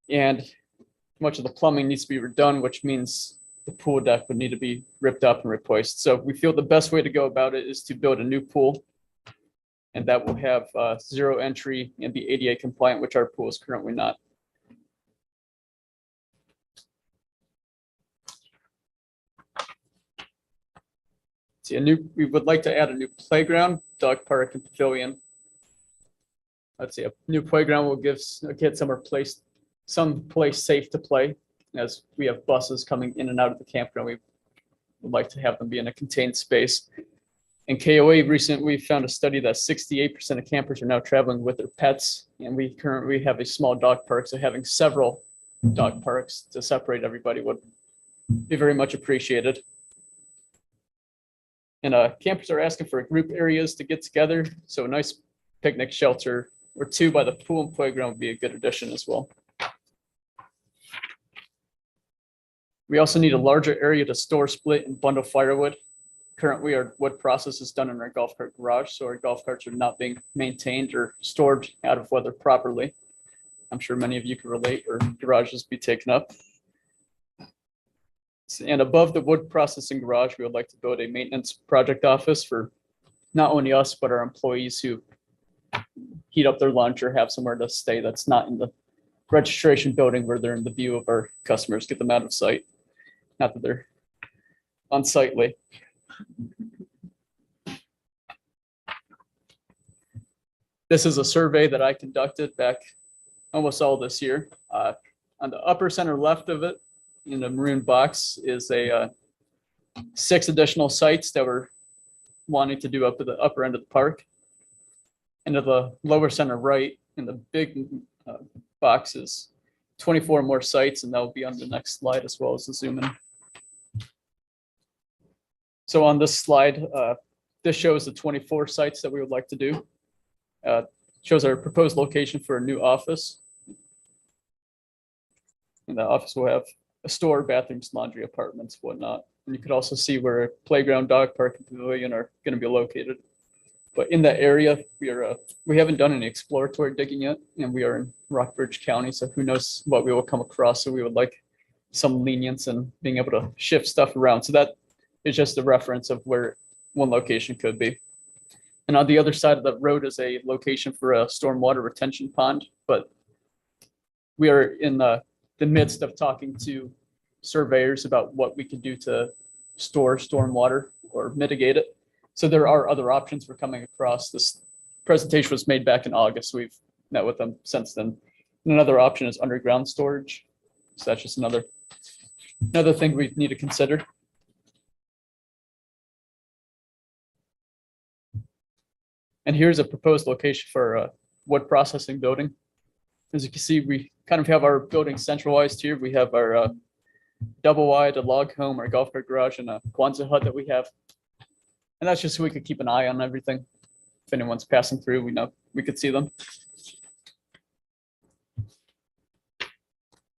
And much of the plumbing needs to be redone, which means the pool deck would need to be ripped up and replaced. So we feel the best way to go about it is to build a new pool. And that will have 0 entry and be ADA compliant, which our pool is currently not. We would like to add a new playground, dog park, and pavilion. Let's see, a new playground will give kids some place safe to play. As we have buses coming in and out of the campground, we would like to have them be in a contained space. In KOA recently, we found a study that 68% of campers are now traveling with their pets, and we currently have a small dog park, so having several dog parks to separate everybody would be very much appreciated. And campers are asking for group areas to get together, so a nice picnic shelter or 2 by the pool and playground would be a good addition as well. We also need a larger area to store, split, and bundle firewood. Currently, our wood process is done in our golf cart garage, so our golf carts are not being maintained or stored out of weather properly. I'm sure many of you can relate, or garages be taken up. And above the wood processing garage, we would like to build a maintenance project office for not only us, but our employees who heat up their lunch or have somewhere to stay that's not in the registration building where they're in the view of our customers, get them out of sight. Not that they're unsightly. This is a survey that I conducted back almost all this year. On the upper center left of it, in the maroon box, is a 6 additional sites that we're wanting to do up at the upper end of the park. And to the lower center right, in the big box, is 24 more sites, and that will be on the next slide as well as the zoom in. So on this slide, this shows the 24 sites that we would like to do. Shows our proposed location for a new office. And the office will have a store, bathrooms, laundry, apartments, whatnot. And you could also see where a playground, dog park, and pavilion are going to be located. But in that area, we haven't done any exploratory digging yet, and we are in Rockbridge County, so who knows what we will come across. So we would like some lenience in being able to shift stuff around. So that is just a reference of where one location could be. And on the other side of the road is a location for a stormwater retention pond, but we are in the midst of talking to surveyors about what we could do to store stormwater or mitigate it. So there are other options we're coming across. This presentation was made back in August. We've met with them since then. And another option is underground storage. So that's just another thing we need to consider. And here's a proposed location for a wood processing building. As you can see, we kind of have our building centralized here. We have our double wide, a log home, our golf cart garage, and a Kwanzaa hut that we have. And that's just so we could keep an eye on everything. If anyone's passing through, we know we could see them. And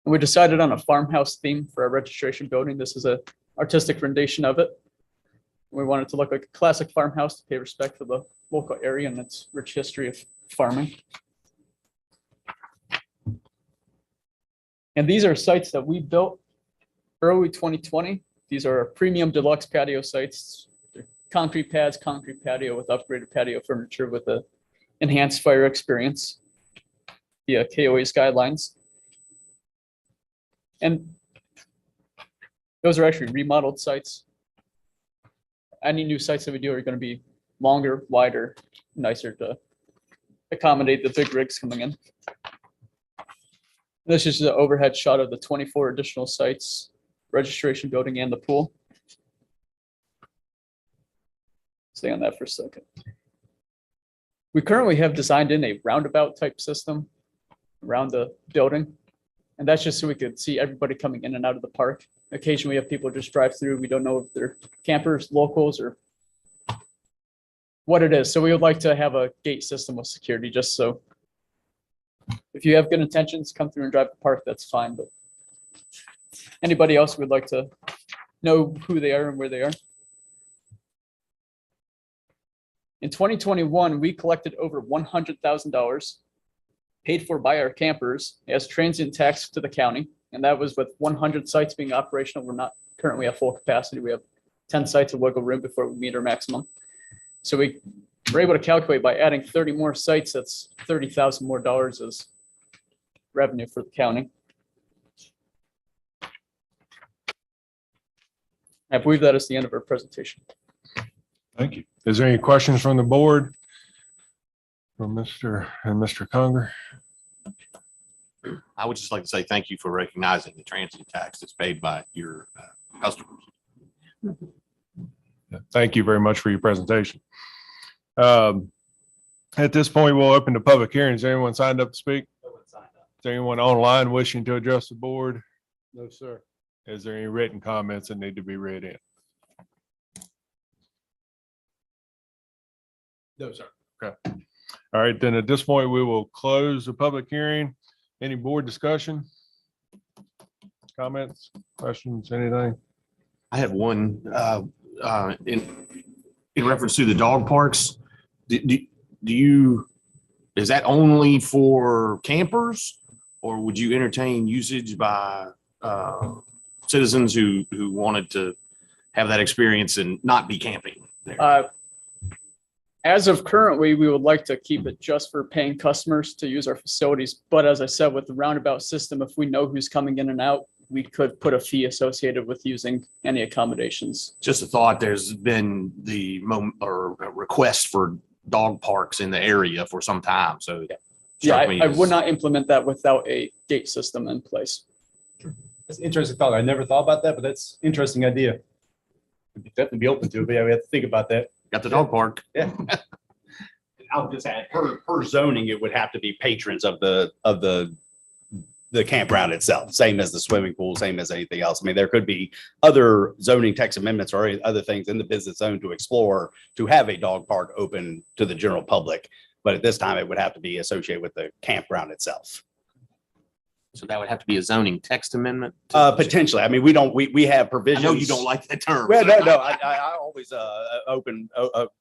we decided on a farmhouse theme for our registration building. This is an artistic rendition of it. We want it to look like a classic farmhouse to pay respect for the local area and its rich history of farming. And these are sites that we built early 2020. These are premium deluxe patio sites. They're concrete pads, concrete patio with upgraded patio furniture with a enhanced fire experience via KOA's guidelines. And those are actually remodeled sites. Any new sites that we do are going to be longer, wider, nicer to accommodate the big rigs coming in. This is the overhead shot of the 24 additional sites, registration building and the pool. Stay on that for a second. We currently have designed in a roundabout type system around the building. And that's just so we could see everybody coming in and out of the park. Occasionally we have people just drive through. We don't know if they're campers, locals, or what it is. So we would like to have a gate system with security, just so if you have good intentions, come through and drive the park, that's fine. But anybody else would like to know who they are and where they are. In 2021, we collected over $100,000 paid for by our campers as transient tax to the county. And that was with 100 sites being operational. We're not currently at full capacity. We have 10 sites of wiggle room before we meet our maximum. So we were able to calculate by adding 30 more sites, that's $30,000 more dollars as revenue for the county. I believe that is the end of our presentation. Thank you. Is there any questions from the board? From Mr. Conger? I would just like to say thank you for recognizing the transient tax that's paid by your customers. Thank you very much for your presentation. At this point, we'll open the public hearings. Anyone signed up to speak? Is there anyone online wishing to address the board? No, sir. Is there any written comments that need to be read in? No, sir. Okay. All right, then at this point, we will close the public hearing. Any board discussion? Comments, questions, anything? I have one in reference to the dog parks. Do you, is that only for campers, or would you entertain usage by citizens who wanted to have that experience and not be camping there? As of currently, we would like to keep it just for paying customers to use our facilities. But as I said, with the roundabout system, if we know who's coming in and out, we could put a fee associated with using any accommodations. Just a thought, there's been request for dog parks in the area for some time, so. Yeah, I would not implement that without a gate system in place. That's an interesting thought. I never thought about that, but that's an interesting idea. We'd definitely be open to it, but yeah, we have to think about that. Got the dog park. Yeah. I'll just add, per zoning, it would have to be patrons of the campground itself, same as the swimming pool, same as anything else. I mean, there could be other zoning text amendments or other things in the business zone to explore to have a dog park open to the general public. But at this time, it would have to be associated with the campground itself. So that would have to be a zoning text amendment? Potentially. I mean, we have provisions. I know you don't like that term. Well, no, I always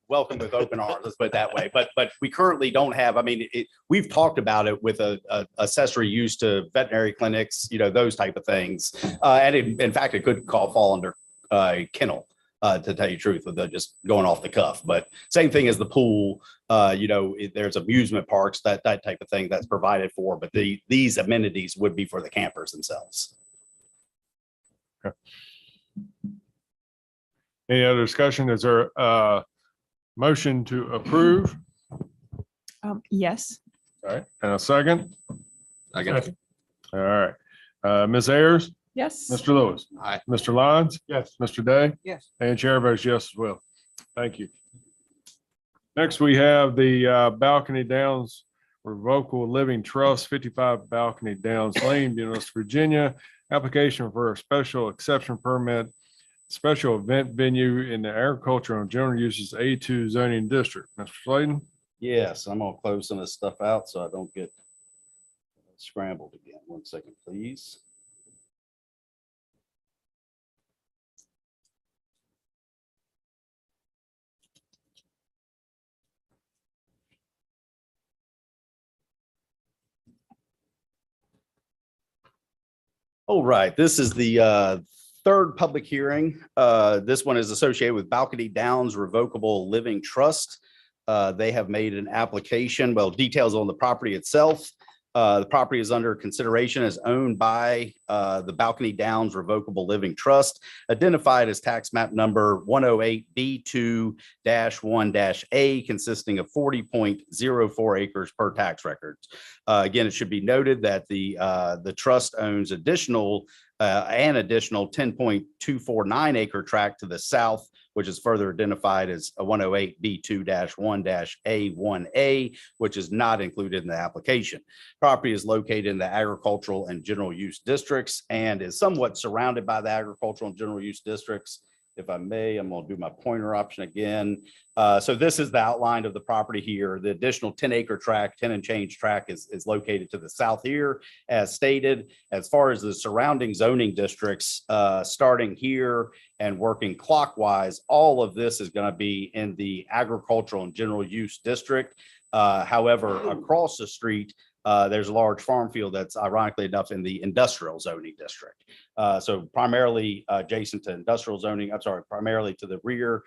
welcome with open arms, let's put it that way. But we currently don't have, I mean, we've talked about it with a accessory use to veterinary clinics, those type of things. And in fact, it could fall under kennel, to tell you the truth, with just going off the cuff. But same thing as the pool, there's amusement parks, that type of thing that's provided for, but these amenities would be for the campers themselves. Okay. Any other discussion? Is there a motion to approve? Yes. All right, and a second? Second. All right. Ms. Ayers? Yes. Mr. Lewis? Aye. Mr. Lyons? Yes. Mr. Day? Yes. And Chair votes yes as well. Thank you. Next, we have the Balcony Downs Revocable Living Trust, 55 Balcony Downs Lane, West Virginia. Application for a special exception permit, special event venue in the agricultural and general uses A2 zoning district. Mr. Slayton? Yes, I'm gonna close some of this stuff out so I don't get scrambled again. 1 second, please. All right, this is the third public hearing. This one is associated with Balcony Downs Revocable Living Trust. They have made an application, well, details on the property itself. The property is under consideration as owned by the Balcony Downs Revocable Living Trust, identified as tax map number 108B2-1-A, consisting of 40.04 acres per tax records. Again, it should be noted that the trust owns an additional 10.249 acre tract to the south, which is further identified as a 108B2-1-A1A, which is not included in the application. Property is located in the agricultural and general use districts and is somewhat surrounded by the agricultural and general use districts. If I may, I'm going to do my pointer option again. So this is the outline of the property here. The additional 10-acre tract, 10 and change tract is located to the south here, as stated. As far as the surrounding zoning districts, starting here and working clockwise, all of this is going to be in the agricultural and general use district. However, across the street, there's a large farm field that's ironically enough in the industrial zoning district. So primarily adjacent to industrial zoning, primarily to the rear,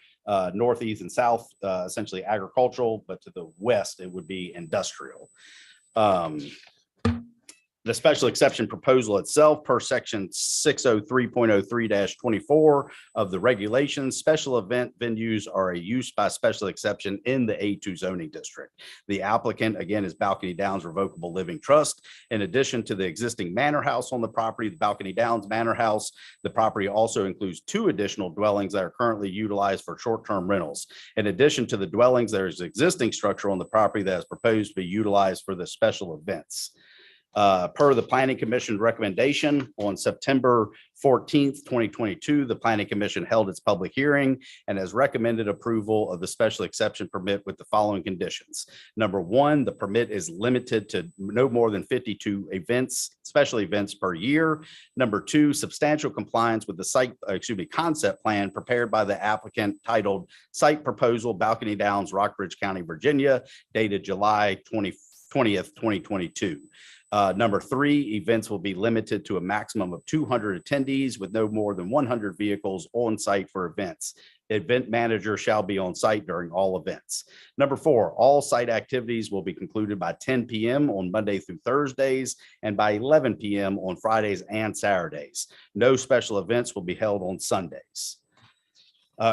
northeast and south, essentially agricultural, but to the west, it would be industrial. The special exception proposal itself, per section 603.03-24 of the regulations, special event venues are a use by special exception in the A2 zoning district. The applicant, again, is Balcony Downs Revocable Living Trust. In addition to the existing manor house on the property, the Balcony Downs Manor House, the property also includes 2 additional dwellings that are currently utilized for short-term rentals. In addition to the dwellings, there is existing structure on the property that is proposed to be utilized for the special events. Per the Planning Commission recommendation on September 14th, 2022, the Planning Commission held its public hearing and has recommended approval of the special exception permit with the following conditions. Number 1, the permit is limited to no more than 52 events, special events per year. Number 2, substantial compliance with the concept plan prepared by the applicant titled Site Proposal Balcony Downs, Rockbridge County, Virginia, dated July 20th, 2022. Number 3, events will be limited to a maximum of 200 attendees with no more than 100 vehicles on site for events. Event manager shall be on site during all events. Number 4, all site activities will be concluded by 10 p.m. on Monday through Thursdays and by 11 p.m. on Fridays and Saturdays. No special events will be held on Sundays.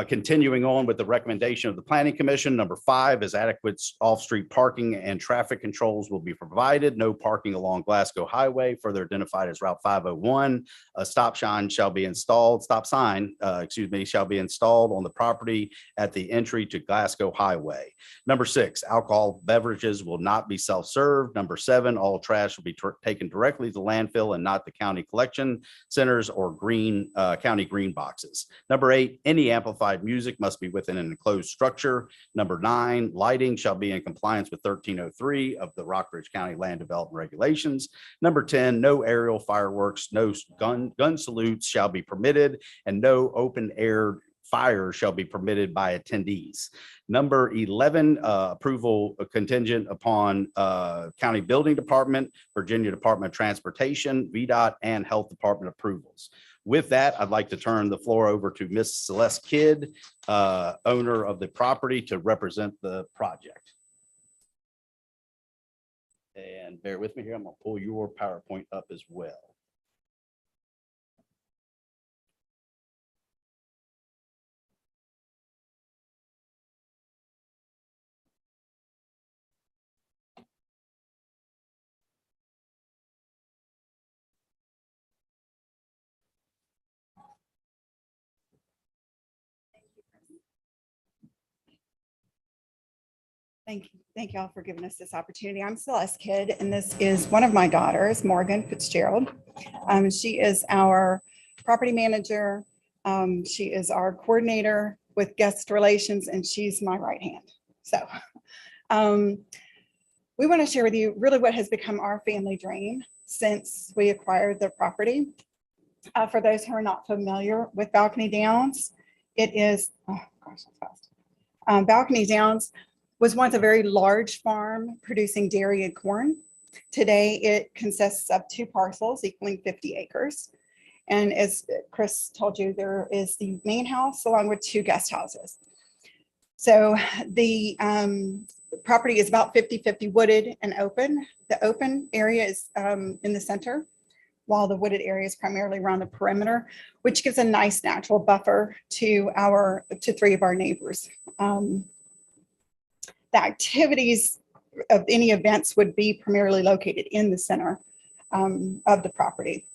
Continuing on with the recommendation of the Planning Commission, number 5 is adequate off-street parking and traffic controls will be provided. No parking along Glasgow Highway, further identified as Route 501. A stop sign shall be installed on the property at the entry to Glasgow Highway. Number 6, alcohol beverages will not be self-served. Number 7, all trash will be taken directly to landfill and not the county collection centers or county green boxes. Number 8, any amplified music must be within an enclosed structure. Number 9, lighting shall be in compliance with 1303 of the Rockbridge County Land Development Regulations. Number 10, no aerial fireworks, no gun salutes shall be permitted, and no open air fire shall be permitted by attendees. Number 11, approval contingent upon County Building Department, Virginia Department of Transportation, VDOT, and Health Department approvals. With that, I'd like to turn the floor over to Ms. Celeste Kidd, owner of the property, to represent the project. And bear with me here, I'm gonna pull your PowerPoint up as well. Thank you all for giving us this opportunity. I'm Celeste Kidd, and this is one of my daughters, Morgan Fitzgerald. She is our property manager. She is our coordinator with guest relations, and she's my right hand. So we want to share with you really what has become our family dream since we acquired the property. For those who are not familiar with Balcony Downs, it is, oh gosh, that's fast. Balcony Downs was once a very large farm producing dairy and corn. Today, it consists of 2 parcels equaling 50 acres. And as Chris told you, there is the main house along with 2 guest houses. So the property is about 50-50 wooded and open. The open area is in the center, while the wooded area is primarily around the perimeter, which gives a nice natural buffer to three of our neighbors. The activities of any events would be primarily located in the center of the property.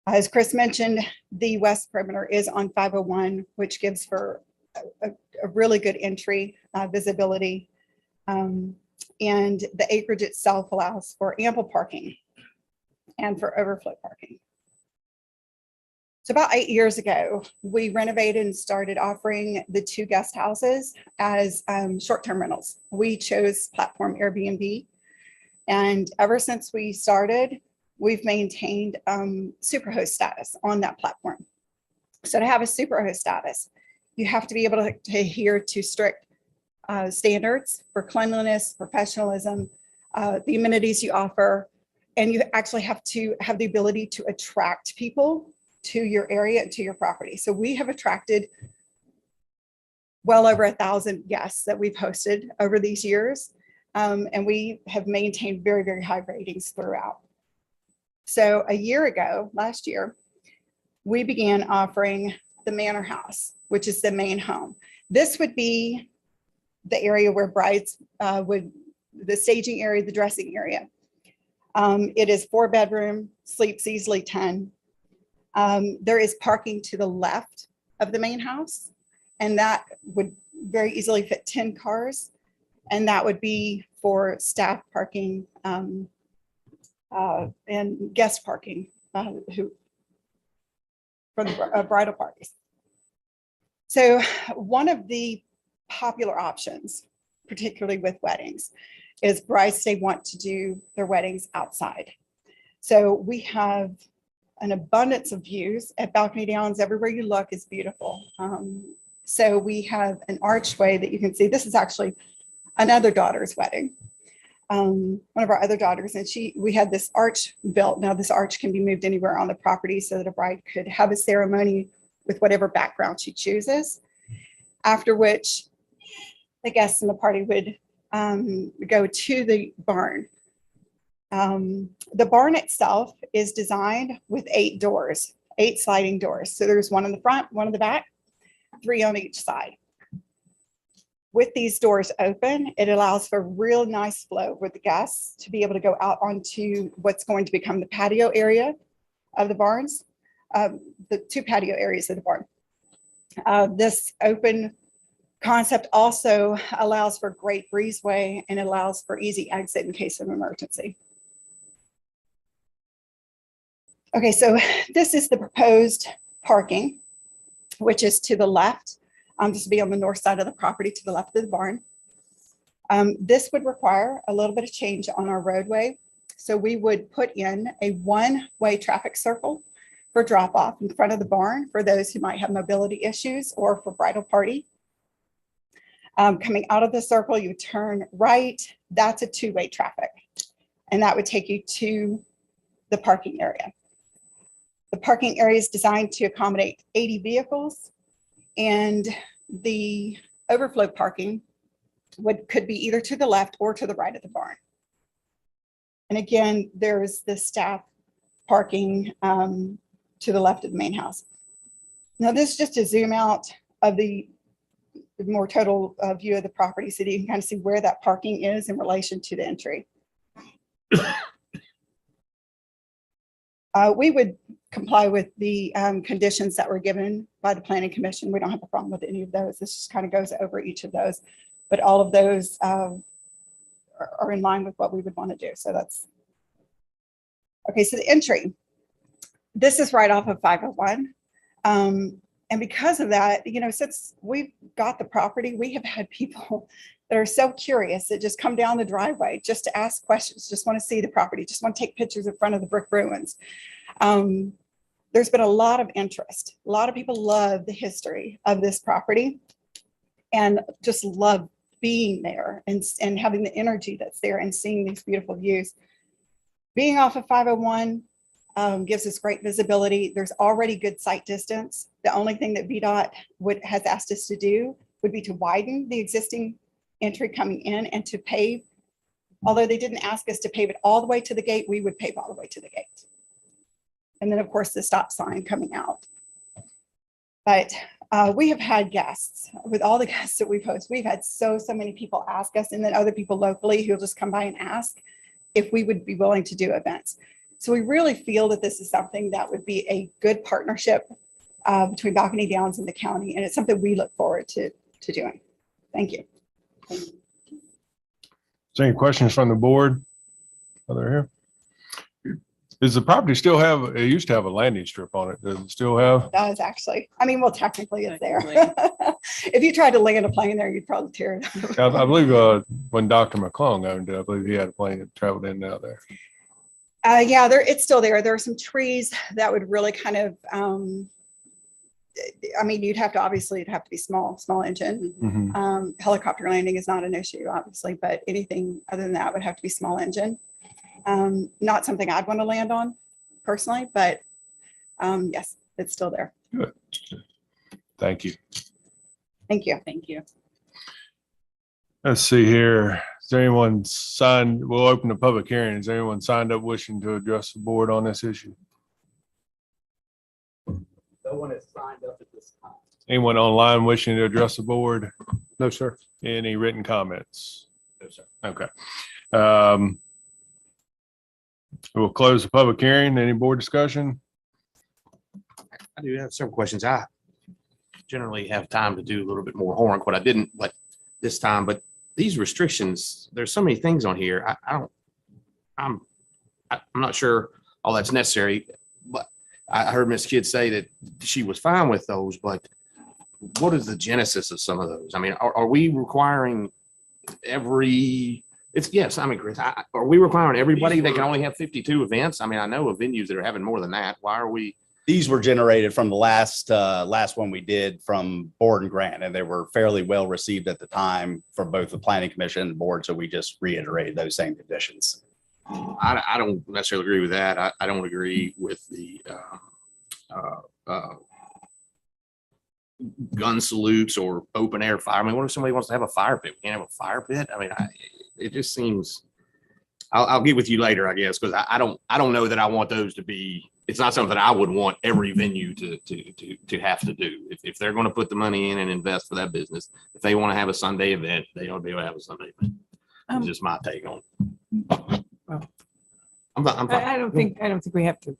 As Chris mentioned, the west perimeter is on 501, which gives for a really good entry visibility. And the acreage itself allows for ample parking and for overflow parking. So about 8 years ago, we renovated and started offering the 2 guest houses as short-term rentals. We chose platform Airbnb. And ever since we started, we've maintained superhost status on that platform. So to have a superhost status, you have to be able to adhere to strict standards for cleanliness, professionalism, the amenities you offer, and you actually have to have the ability to attract people to your area and to your property. So we have attracted well over 1,000 guests that we've hosted over these years, and we have maintained very, very high ratings throughout. So a year ago, last year, we began offering the Manor House, which is the main home. This would be the area where brides the staging area, the dressing area. It is 4-bedroom, sleeps easily 10. There is parking to the left of the main house, and that would very easily fit 10 cars. And that would be for staff parking and guest parking for the bridal parties. So one of the popular options, particularly with weddings, is brides they want to do their weddings outside. So we have an abundance of views at Balcony Downs. Everywhere you look is beautiful. So we have an archway that you can see. This is actually another daughter's wedding. One of our other daughters, and we had this arch built. Now this arch can be moved anywhere on the property so that a bride could have a ceremony with whatever background she chooses, after which the guests in the party would go to the barn. The barn itself is designed with 8 doors, 8 sliding doors. So there's one in the front, one in the back, 3 on each side. With these doors open, it allows for real nice flow with the guests to be able to go out onto what's going to become the patio area of the barns, the 2 patio areas of the barn. This open concept also allows for great breezeway and allows for easy exit in case of emergency. Okay, so this is the proposed parking, which is to the left. This will be on the north side of the property to the left of the barn. This would require a little bit of change on our roadway. So we would put in a 1-way traffic circle for drop off in front of the barn for those who might have mobility issues or for bridal party. Coming out of the circle, you turn right. That's a 2-way traffic. And that would take you to the parking area. The parking area is designed to accommodate 80 vehicles, and the overflow parking could be either to the left or to the right of the barn. And again, there's the staff parking to the left of the main house. Now this is just a zoom out of the more total view of the property so that you can kind of see where that parking is in relation to the entry. We would comply with the conditions that were given by the Planning Commission. We don't have a problem with any of those. This just kind of goes over each of those, but all of those are in line with what we would want to do. So that's okay. So the entry, this is right off of 501. And because of that, you know, since we've got the property, we have had people that are so curious that just come down the driveway just to ask questions, just want to see the property, just want to take pictures in front of the brick ruins. There's been a lot of interest. A lot of people love the history of this property and just love being there and having the energy that's there and seeing these beautiful views. Being off of 501 gives us great visibility. There's already good sight distance. The only thing that VDOT has asked us to do would be to widen the existing entry coming in and to pave. Although they didn't ask us to pave it all the way to the gate, we would pave all the way to the gate. And then, of course, the stop sign coming out. But we have had guests, with all the guests that we've hosted, we've had so many people ask us, and then other people locally who'll just come by and ask if we would be willing to do events. So we really feel that this is something that would be a good partnership between Balcony Downs and the county, and it's something we look forward to doing. Thank you. Is there any questions from the board? Are there here? Does the property still have, it used to have a landing strip on it. Does it still have? It does actually. I mean, well, technically it's there. If you tried to land a plane there, you'd probably tear it up. I believe when Dr. McClung owned it, I believe he had a plane that traveled in and out there. Yeah, it's still there. There are some trees that would really kind of, I mean, it'd have to be small engine. Helicopter landing is not an issue, obviously, but anything other than that would have to be small engine. Not something I'd want to land on personally, but yes, it's still there. Good. Thank you. Thank you. Thank you. Let's see here. Is there anyone signed? We'll open the public hearing. Is anyone signed up wishing to address the board on this issue? No one has signed up at this time. Anyone online wishing to address the board? No, sir. Any written comments? No, sir. Okay. We'll close the public hearing. Any board discussion? I do have some questions. I generally have time to do a little bit more homework, but I didn't, but this time, but these restrictions, there's so many things on here. I'm not sure all that's necessary, but I heard Ms. Kidd say that she was fine with those, but what is the genesis of some of those? I mean, are we requiring yes, I mean, Chris, are we requiring everybody that can only have 52 events? I mean, I know of venues that are having more than that. Why are we? These were generated from the last one we did from board and grant, and they were fairly well received at the time for both the planning commission and the board. So we just reiterated those same conditions. I don't necessarily agree with that. I don't agree with the gun salutes or open air fire. I mean, what if somebody wants to have a fire pit? We can't have a fire pit. I mean, it just seems. I'll get with you later, I guess, because I don't know that I want those to be. It's not something I would want every venue to have to do. If they're going to put the money in and invest for that business, if they want to have a Sunday event, they ought to be able to have a Sunday event. It's just my take on it. I'm fine. I don't think we have to,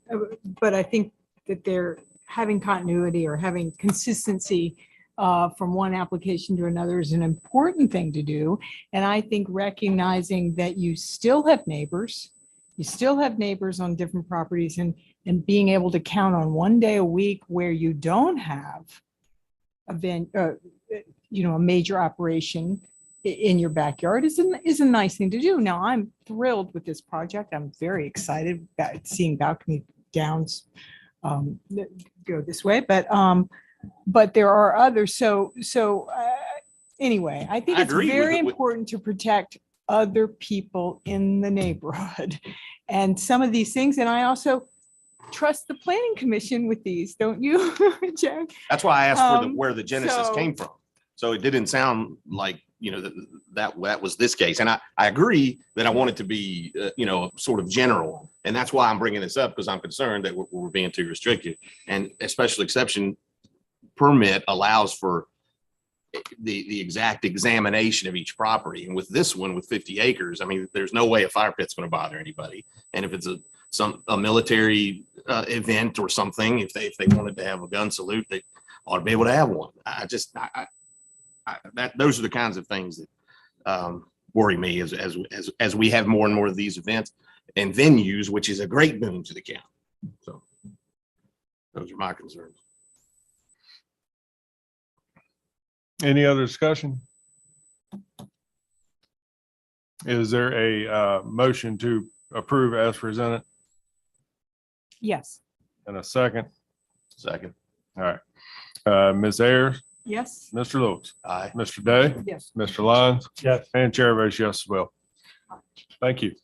but I think that they're having continuity or having consistency from one application to another is an important thing to do. And I think recognizing that you still have neighbors on different properties and being able to count on one day a week where you don't have a major operation in your backyard is a nice thing to do. Now, I'm thrilled with this project. I'm very excited about seeing Balcony Downs go this way, but there are others. Anyway, I think it's very important to protect other people in the neighborhood and some of these things. And I also trust the planning commission with these, don't you, Jack? That's why I asked for where the genesis came from. So it didn't sound like, that was this case. And I agree that I want it to be, sort of general. And that's why I'm bringing this up, because I'm concerned that we're being too restrictive. And a special exception permit allows for the exact examination of each property. And with this one, with 50 acres, I mean, there's no way a fire pit's going to bother anybody. And if it's a military event or something, if they wanted to have a gun salute, they ought to be able to have one. Those are the kinds of things that worry me as we have more and more of these events and venues, which is a great boon to the county. So those are my concerns. Any other discussion? Is there a motion to approve as presented? Yes. And a second? Second. All right. Ms. Ayers? Yes. Mr. Lewis? Aye. Mr. Day? Yes. Mr. Lyons? Yes. And Chair votes yes as well. Thank you.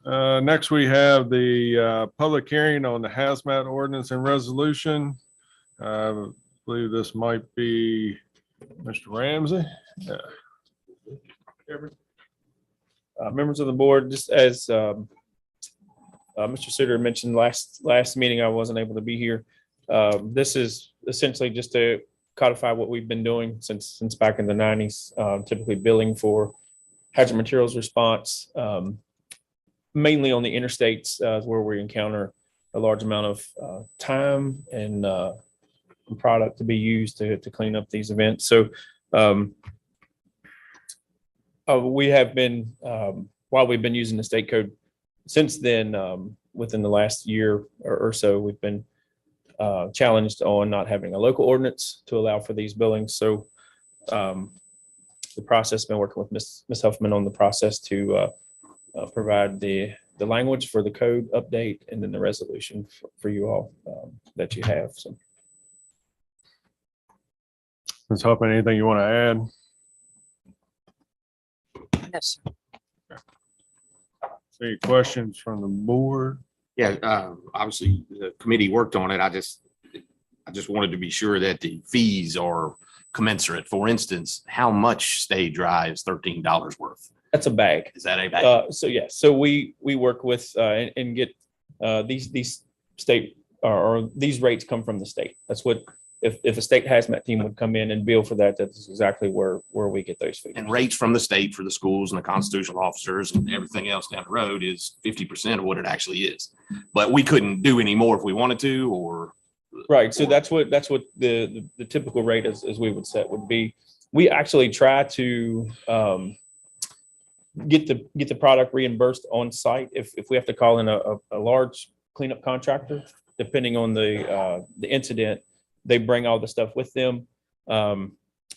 Next, we have the public hearing on the Hazmat ordinance and resolution. I believe this might be Mr. Ramsey. Members of the board, just as Mr. Suter mentioned last meeting, I wasn't able to be here. This is essentially just to codify what we've been doing since back in the 90s, typically billing for hazard materials response, mainly on the interstates where we encounter a large amount of time and product to be used to clean up these events. So we have been, while we've been using the state code since then, within the last year or so, we've been challenged on not having a local ordinance to allow for these billings. So the process, been working with Ms. Huffman on the process to provide the language for the code update and then the resolution for you all that you have. So. Ms. Huffman, anything you want to add? Yes. Any questions from the board? Yeah, obviously the committee worked on it. I just wanted to be sure that the fees are commensurate. For instance, how much stay dry is $13 worth? That's a bag. Is that a bag? So yeah, so we work with and get these state or these rates come from the state. That's what if a state hazmat team would come in and bill for that, that's exactly where we get those fees. And rates from the state for the schools and the constitutional officers and everything else down the road is 50% of what it actually is. But we couldn't do any more if we wanted to, or right. So that's what the typical rate as we would set would be. We actually try to get the product reimbursed on site if we have to call in a large cleanup contractor, depending on the incident. They bring all the stuff with them.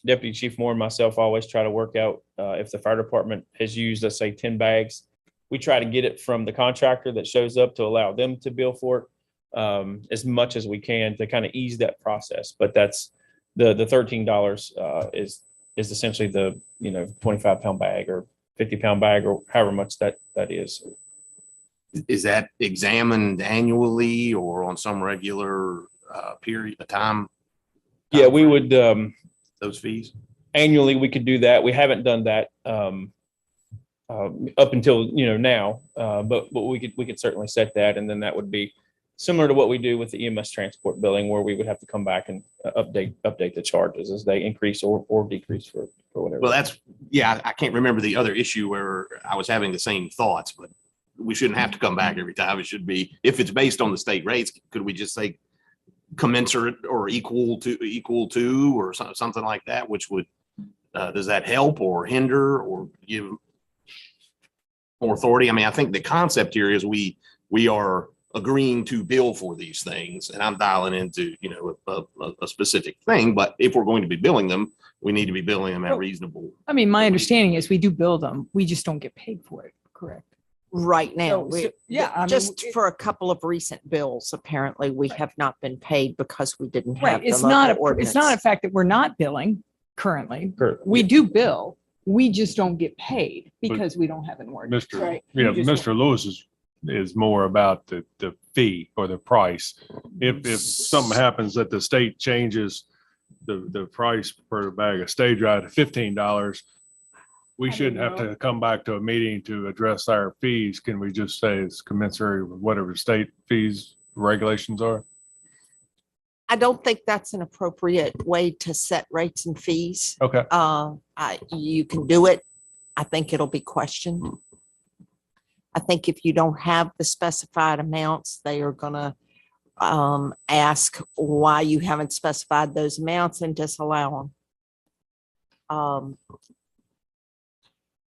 Deputy Chief Moore and myself always try to work out if the fire department has used, let's say, 10 bags, we try to get it from the contractor that shows up to allow them to bill for it as much as we can to kind of ease that process. But that's the $13 is essentially the 25-pound bag or 50-pound bag or however much that is. is that examined annually or on some regular period of time? Yeah, we would those fees annually. We could do that. We haven't done that up until now, but we could certainly set that, and then that would be similar to what we do with the EMS transport billing, where we would have to come back and update the charges as they increase or decrease for whatever. Well, I can't remember the other issue where I was having the same thoughts, but we shouldn't have to come back every time. It should be, if it's based on the state rates, could we just say commensurate or equal to or something like that, which would, does that help or hinder or give more authority? I mean, I think the concept here is we are agreeing to bill for these things, and I'm dialing into, a specific thing, but if we're going to be billing them, we need to be billing them at reasonable. I mean, my understanding is we do bill them. We just don't get paid for it. Correct. Right now, yeah, just for a couple of recent bills, apparently we have not been paid because we didn't have. Right. the It's local not ordinance. it's not a fact that we're not billing currently. Correct. We do bill. We just don't get paid because we don't have an ordinance. Right. Mr. Lewis is more about the fee or the price. If something happens that the state changes the price per bag of stay dry to $15, we shouldn't have to come back to a meeting to address our fees. Can we just say it's commensurate with whatever state fees regulations are? I don't think that's an appropriate way to set rates and fees. Okay. You can do it. I think it'll be questioned. I think if you don't have the specified amounts, they are gonna ask why you haven't specified those amounts and disallow them.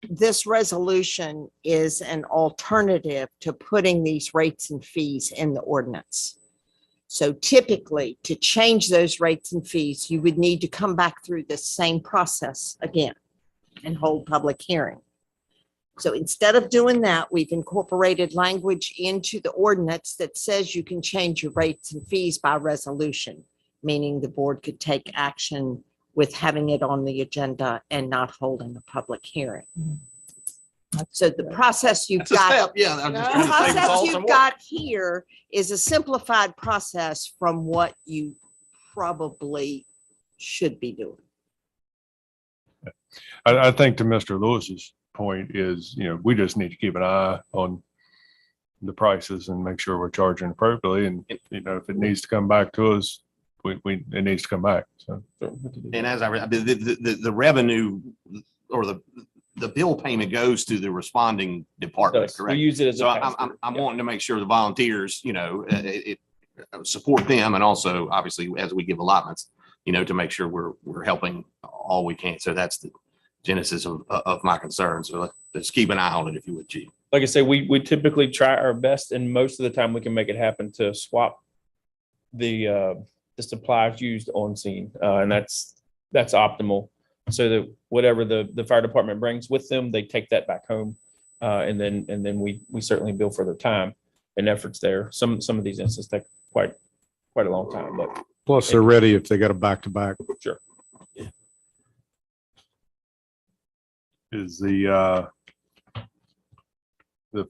This resolution is an alternative to putting these rates and fees in the ordinance. So typically, to change those rates and fees, you would need to come back through the same process again and hold public hearing. So instead of doing that, we've incorporated language into the ordinance that says you can change your rates and fees by resolution, meaning the board could take action with having it on the agenda and not holding a public hearing. So the process you've got, the process you've got here is a simplified process from what you probably should be doing. I think to Mr. Lewis's point is, we just need to keep an eye on the prices and make sure we're charging appropriately. And, if it needs to come back to us, it needs to come back. So. And as the revenue or the bill payment goes to the responding department, Does. We correct? use it as a So pass-through. I'm wanting to make sure the volunteers, support them, and also obviously as we give allotments, to make sure we're helping all we can. So that's the genesis of my concern. So let's keep an eye on it, if you would, Chief. Like I say, we typically try our best, and most of the time we can make it happen to swap the supplies used on scene, and that's optimal. So that whatever the fire department brings with them, they take that back home, and then we certainly bill for their time and efforts there. Some of these instances take quite a long time, but Plus, they're ready if they got a back-to-back. sure. Is the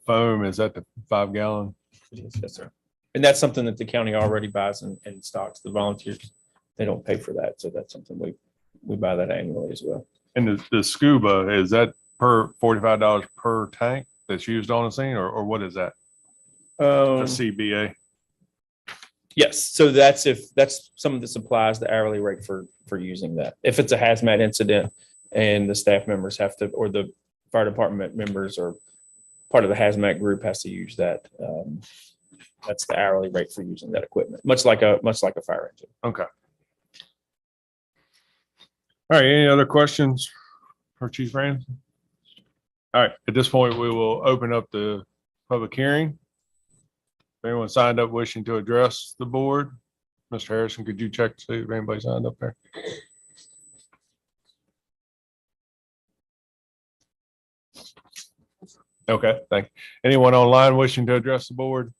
foam, is that the 5 gallon? Yes, sir. And that's something that the county already buys and stocks. The volunteers, they don't pay for that, so that's something we buy that annually as well. And the scuba, is that per $45 per tank that's used on the scene, or what is that? The CBA. Yes, so that's some of the supplies, the hourly rate for using that. If it's a hazmat incident and the staff members have to, or the fire department members or part of the hazmat group has to use that, that's the hourly rate for using that equipment, much like a fire engine. Okay. All right, any other questions for Chief Ramsey? All right, at this point, we will open up the public hearing. If anyone signed up wishing to address the board, Mr. Harrison, could you check to see if anybody signed up there? Okay, thank you. Anyone online wishing to address the board?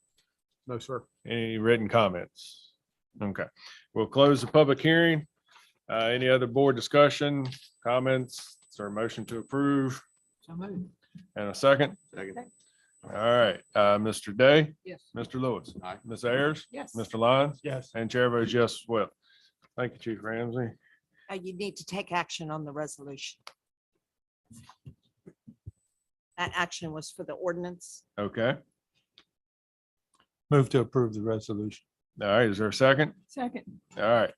No, sir. Any written comments? Okay, we'll close the public hearing. Any other board discussion, comments, or motion to approve? So moved. And a second? Second. All right, Mr. Day? Yes. Mr. Lewis? Aye. Ms. Ayers? Yes. Mr. Lyons? Yes. And Chair votes yes as well. Thank you, Chief Ramsey. You need to take action on the resolution. That action was for the ordinance. Okay, Move to approve the resolution. all right, is there a second? Second. All right,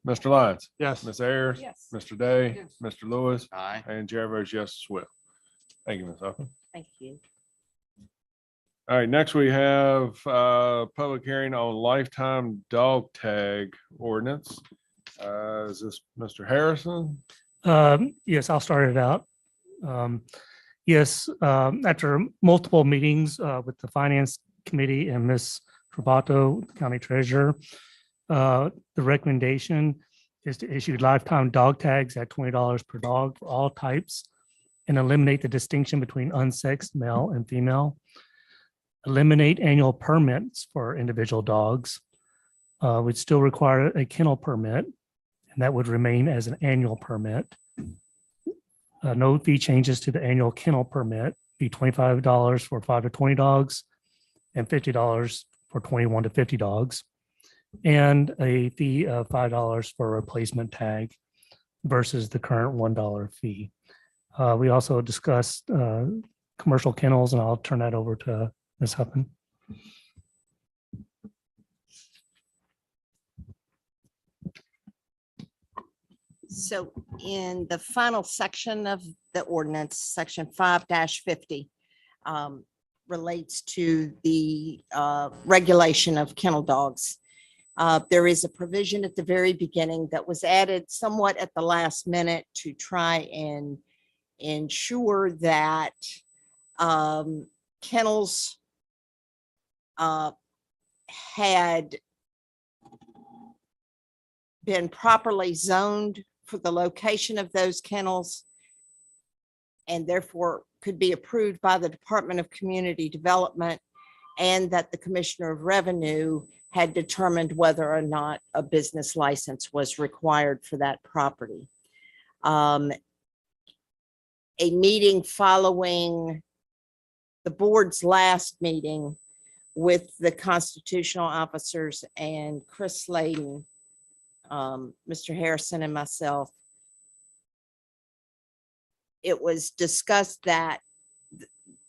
Mr. Lyons? Yes. Ms. Ayers? Yes. Mr. Day? Yes. Mr. Lewis? Aye. And Chair votes yes as well. Thank you, Ms. Huffman. Thank you. All right, next we have public hearing on lifetime dog tag ordinance. Is this Mr. Harrison? Yes, I'll start it out. Yes, after multiple meetings with the Finance Committee and Ms. Travato, County Treasurer, the recommendation is to issue lifetime dog tags at $20 per dog for all types and eliminate the distinction between unsexed male and female. Eliminate annual permits for individual dogs. Would still require a kennel permit, and that would remain as an annual permit. No fee changes to the annual kennel permit, be $25 for 5 to 20 dogs and $50 for 21 to 50 dogs. And a fee of $5 for a replacement tag versus the current $1 fee. We also discussed commercial kennels, and I'll turn that over to Ms. Huffman. So in the final section of the ordinance, section 5-50 relates to the regulation of kennel dogs. There is a provision at the very beginning that was added somewhat at the last minute to try and ensure that kennels had been properly zoned for the location of those kennels and therefore could be approved by the Department of Community Development, and that the Commissioner of Revenue had determined whether or not a business license was required for that property. A meeting following the board's last meeting with the constitutional officers and Chris Slayton, Mr. Harrison and myself it was discussed that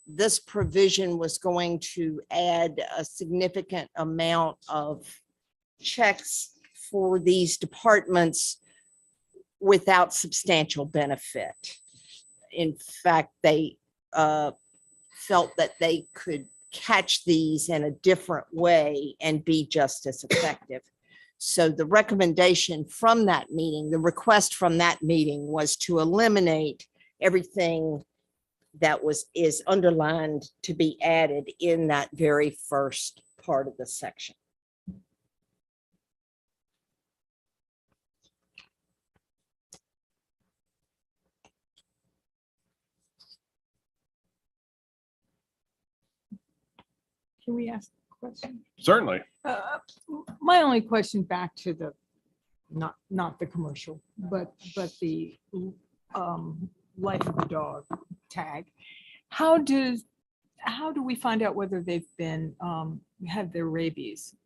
this provision was going to add a significant amount of checks for these departments without substantial benefit. In fact, they felt that they could catch these in a different way and be just as effective. So the recommendation from that meeting, the request from that meeting was to eliminate everything that is underlined to be added in that very first part of the section. Can we ask a question? Certainly. My only question back to the, not the commercial, but the life of the dog tag. How do we find out whether they've been, had their rabies?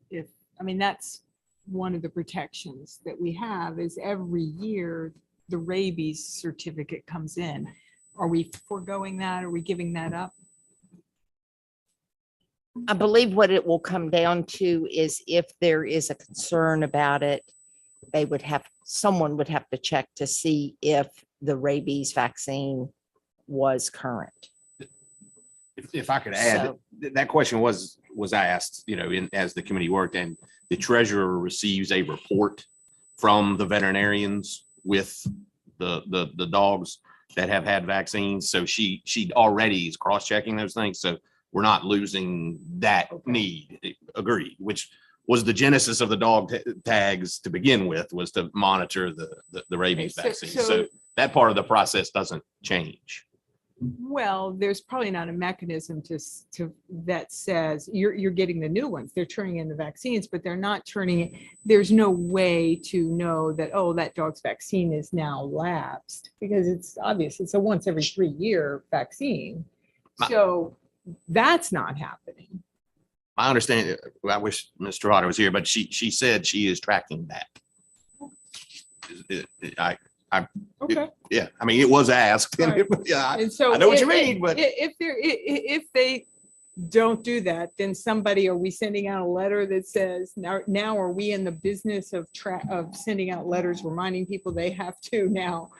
I mean, that's one of the protections that we have is every year the rabies certificate comes in. Are we foregoing that? Are we giving that up? I believe what it will come down to is if there is a concern about it, someone would have to check to see if the rabies vaccine was current. If I could add, that question was asked, as the committee worked, and the treasurer receives a report from the veterinarians with the dogs that have had vaccines. So she already is cross-checking those things. So we're not losing that need. Agreed, which was the genesis of the dog tags to begin with, was to monitor the rabies vaccine. So that part of the process doesn't change. Well, there's probably not a mechanism to that says you're getting the new ones. They're turning in the vaccines, but they're not turning. There's no way to know that, oh, that dog's vaccine is now lapsed, because it's obvious. It's a once every 3-year vaccine. So that's not happening. My understanding, I wish Mr. Otter was here, but she said she is tracking that. Okay. Yeah, I mean, it was asked. Right. Yeah, And so I know what you mean, but if they don't do that, then are we sending out a letter that says now are we in the business of sending out letters reminding people they have to now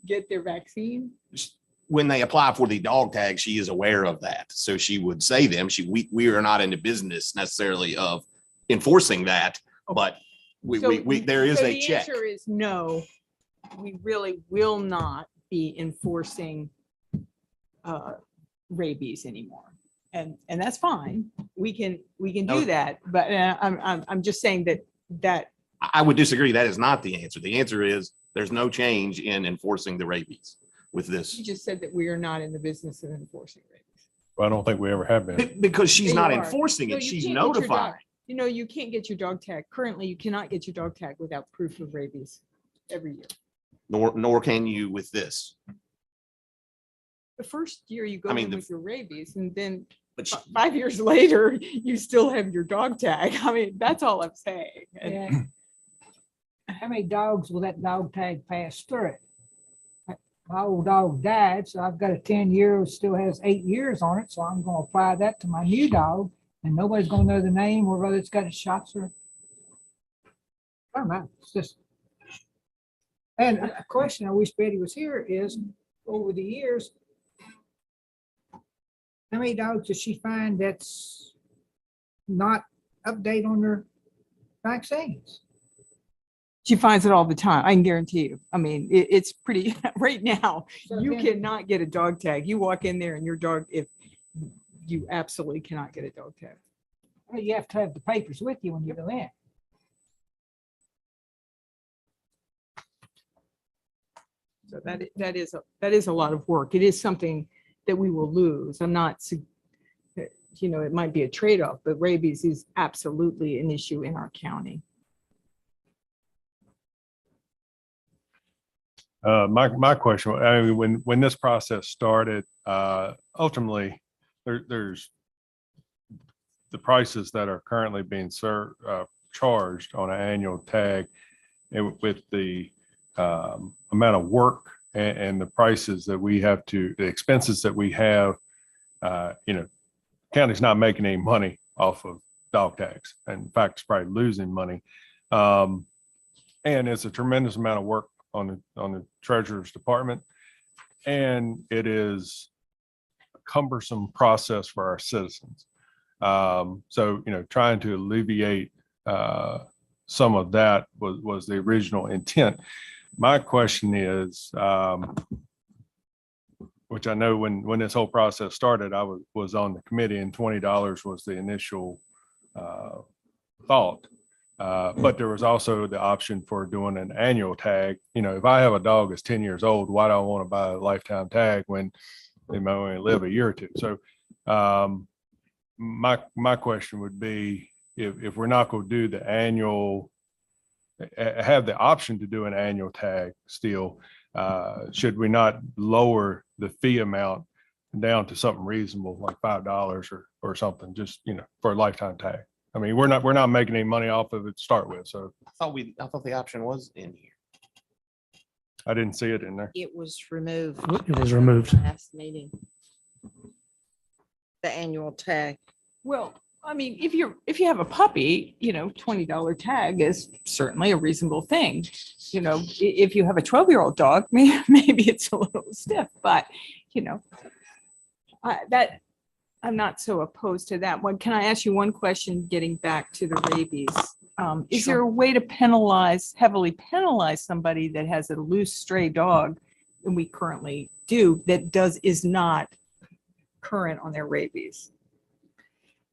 get their vaccine? when they apply for the dog tag, she is aware of that. So she would say them, we are not in the business necessarily of enforcing that, but there is a check. The answer is no, we really will not be enforcing rabies anymore. And that's fine. We can do that. But I'm just saying that I would disagree. That is not the answer. The answer is there's no change in enforcing the rabies with this. you just said that we are not in the business of enforcing rabies. Well, I don't think we ever have been. Because she's You not are. enforcing No, it. you She's can't get your dog- notifying. You can't get your dog tag. Currently, you cannot get your dog tag without proof of rabies every year. Nor can you with this. The first year you go I mean, in the- with your rabies, and then But 5 years later, you still have your dog tag. I mean, that's all I'm saying. And How many dogs will that dog tag pass through it? My old dog died, so I've got a 10-year, still has 8 years on it, so I'm gonna apply that to my new dog, and nobody's gonna know the name or whether it's got its shots or. I don't know, it's just. And a question I wish Betty was here is, over the years, how many dogs does she find that's not update on their vaccines? she finds it all the time. I can guarantee you. I mean, it's pretty right now. So You then- cannot get a dog tag. You walk in there and your dog, if you absolutely cannot get a dog tag. Well, you have to have the papers with you when you go in. So that is a lot of work. It is something that we will lose. I'm not, it might be a trade-off, but rabies is absolutely an issue in our county. My question, I mean, when this process started, ultimately, there's the prices that are currently being charged on an annual tag, and with the amount of work and the prices that we have to, the expenses that we have, county's not making any money off of dog tags. And in fact, it's probably losing money. And it's a tremendous amount of work on the treasurer's department. And it is a cumbersome process for our citizens. So, trying to alleviate some of that was the original intent. My question is, which I know when this whole process started, I was on the committee, and $20 was the initial thought. But there was also the option for doing an annual tag. If I have a dog that's 10 years old, why do I want to buy a lifetime tag when they might only live a year or two? So my question would be, if we're not going to do the annual, have the option to do an annual tag still, should we not lower the fee amount down to something reasonable, like $5 or something, just, for a lifetime tag? I mean, we're not making any money off of it to start with. So I thought the option was in here. I didn't see it in there. It was removed. It was removed. Last meeting. The annual tag. Well, I mean, if you have a puppy, $20 tag is certainly a reasonable thing. If you have a 12-year-old dog, maybe it's a little stiff, but I'm not so opposed to that one. Can I ask you one question, getting back to the rabies? Is there a way to heavily penalize somebody that has a loose stray dog, and we currently do, that is not current on their rabies?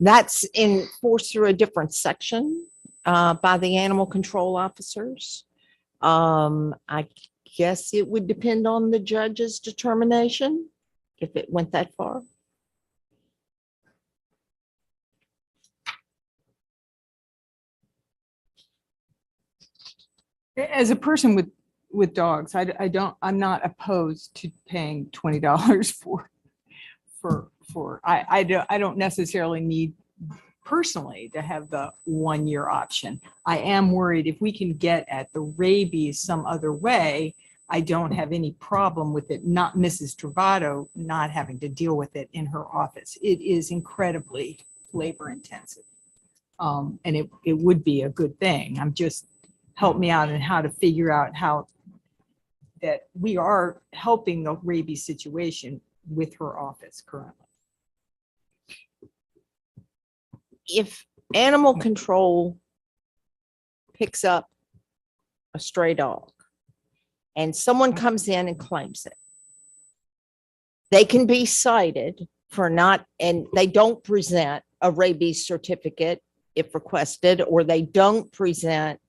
That's enforced through a different section by the animal control officers. I guess it would depend on the judge's determination if it went that far. As a person with dogs, I'm not opposed to paying $20 I don't necessarily need personally to have the 1-year option. I am worried if we can get at the rabies some other way, I don't have any problem with it, not Mrs. Travato not having to deal with it in her office. It is incredibly labor intensive. And it would be a good thing. Help me out in how to figure out how that we are helping the rabies situation with her office currently. If animal control picks up a stray dog and someone comes in and claims it, they can be cited for not, and they don't present a rabies certificate if requested, or they don't present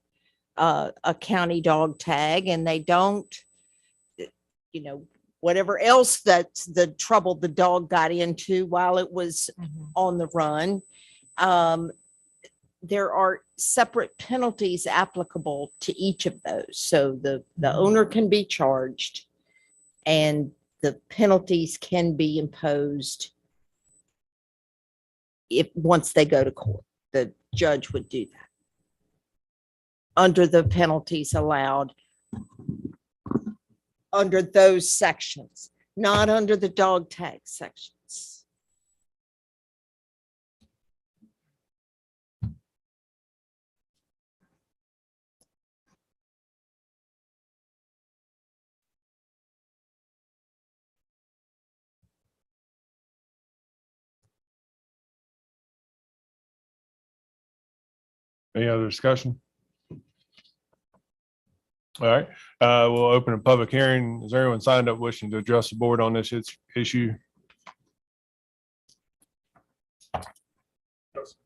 a county dog tag, and they don't, whatever else that's the trouble the dog got into while it was on the run. There are separate penalties applicable to each of those. So the owner can be charged and the penalties can be imposed once they go to court. The judge would do that under the penalties allowed under those sections, not under the dog tag sections. Any other discussion? All right, we'll open a public hearing. Is there anyone signed up wishing to address the board on this issue?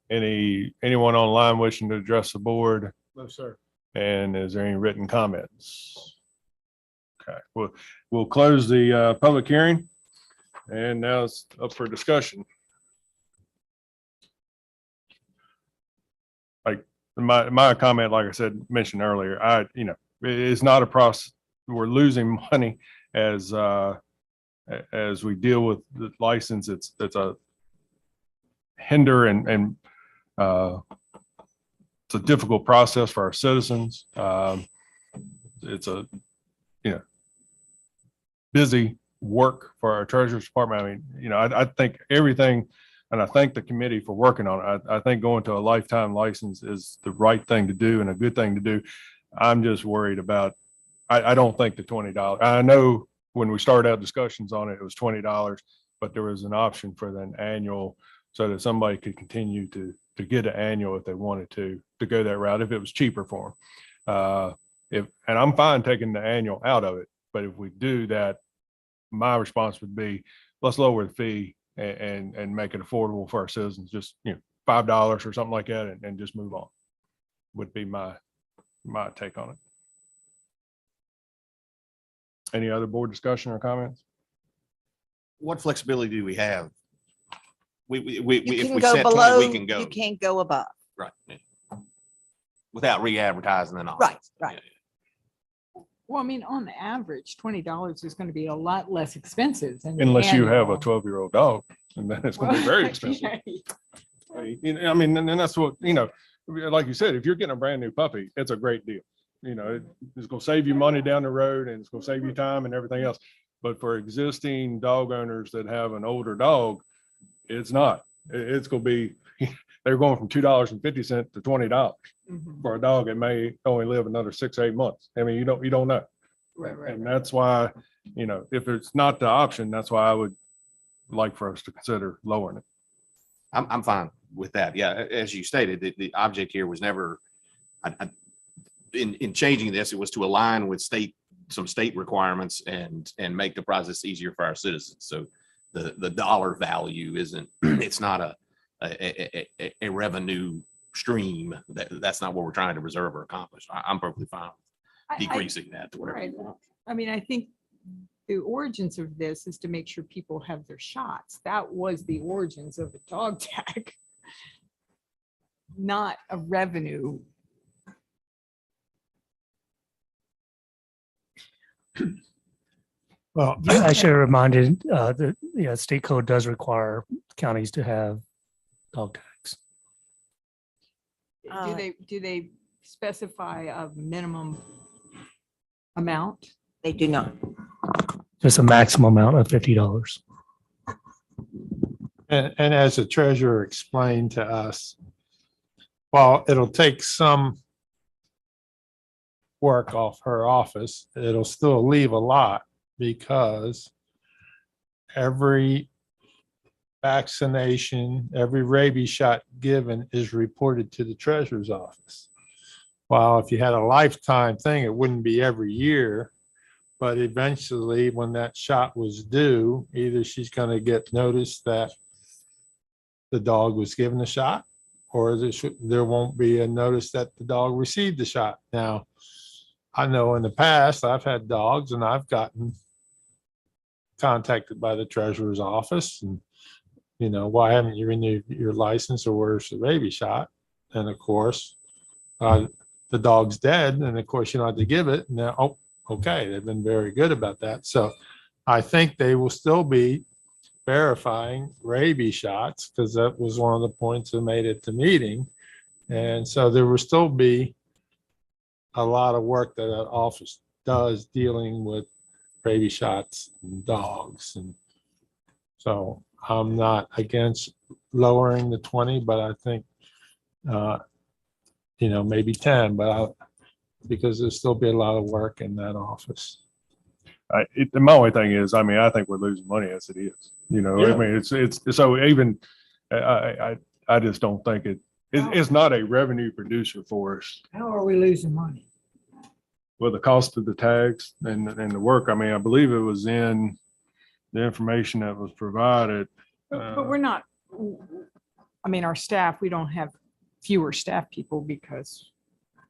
Anyone online wishing to address the board? No, sir. And is there any written comments? Okay, we'll close the public hearing, and now it's up for discussion. Like my comment, like I said, mentioned earlier, it's not a process. We're losing money as we deal with the license. It's a hinder and it's a difficult process for our citizens. It's busy work for our treasurer's department. I mean, you know, I think everything, and I thank the committee for working on it. I think going to a lifetime license is the right thing to do and a good thing to do. I'm just worried about, I don't think the $20. I know when we started out discussions on it, it was $20, but there was an option for an annual so that somebody could continue to get an annual if they wanted to go that route, if it was cheaper for them. And I'm fine taking the annual out of it, but if we do that, my response would be, let's lower the fee and make it affordable for our citizens, just, you know, $5 or something like that, and just move on, would be my take on it. Any other board discussion or comments? What flexibility do we have? We, You if can we go set 20, below, we can go. you can't go above. Right. Yeah. Without re-advertising and all. Right, right. Well, I mean, on average, $20 is going to be a lot less expensive than. the Unless you have a annual. 12-year-old dog, and then it's gonna be very expensive. You know, I mean, and that's what, you know, like you said, if you're getting a brand new puppy, it's a great deal. You know, it's gonna save you money down the road and it's gonna save you time and everything else. But for existing dog owners that have an older dog, it's not. It's gonna be, they're going from $2.50 to $20 for a dog that may only live another 6 or 8 months. I mean, you don't know. And that's why, you know, if it's not the option, that's why I would like for us to consider lowering it. I'm fine with that. Yeah, as you stated, the object here was never, in changing this, it was to align with some state requirements and make the process easier for our citizens. So the dollar value isn't, it's not a revenue stream. That's not what we're trying to reserve or accomplish. I'm perfectly fine decreasing that to whatever. Right. I mean, I think the origins of this is to make sure people have their shots. That was the origins of the dog tag, not a revenue. Well, I should have reminded that, yeah, state code does require counties to have dog tags. Do they specify a minimum amount? They do not. Just a maximum amount of $50. And as the treasurer explained to us, while it'll take some work off her office, it'll still leave a lot because every vaccination, every rabies shot given is reported to the treasurer's office. While if you had a lifetime thing, it wouldn't be every year. But eventually, when that shot was due, either she's going to get notice that the dog was given the shot, or there won't be a notice that the dog received the shot. Now, I know in the past, I've had dogs and I've gotten contacted by the treasurer's office and, you know, why haven't you renewed your license, or where's the rabies shot? And of course, the dog's dead, and of course you don't have to give it. Now, oh, okay, they've been very good about that. So I think they will still be verifying rabies shots, because that was one of the points they made at the meeting. And so there will still be a lot of work that that office does dealing with rabies shots and dogs. And so I'm not against lowering the 20, but I think, you know, maybe 10, but because there'll still be a lot of work in that office. My only thing is, I mean, I think we're losing money as it is, you know. Yeah. I mean, it's so even, I just don't think it's not a revenue producer for us. How are we losing money? Well, the cost of the tags and the work, I mean, I believe it was in the information that was provided. But we're not, I mean, our staff, we don't have fewer staff people because.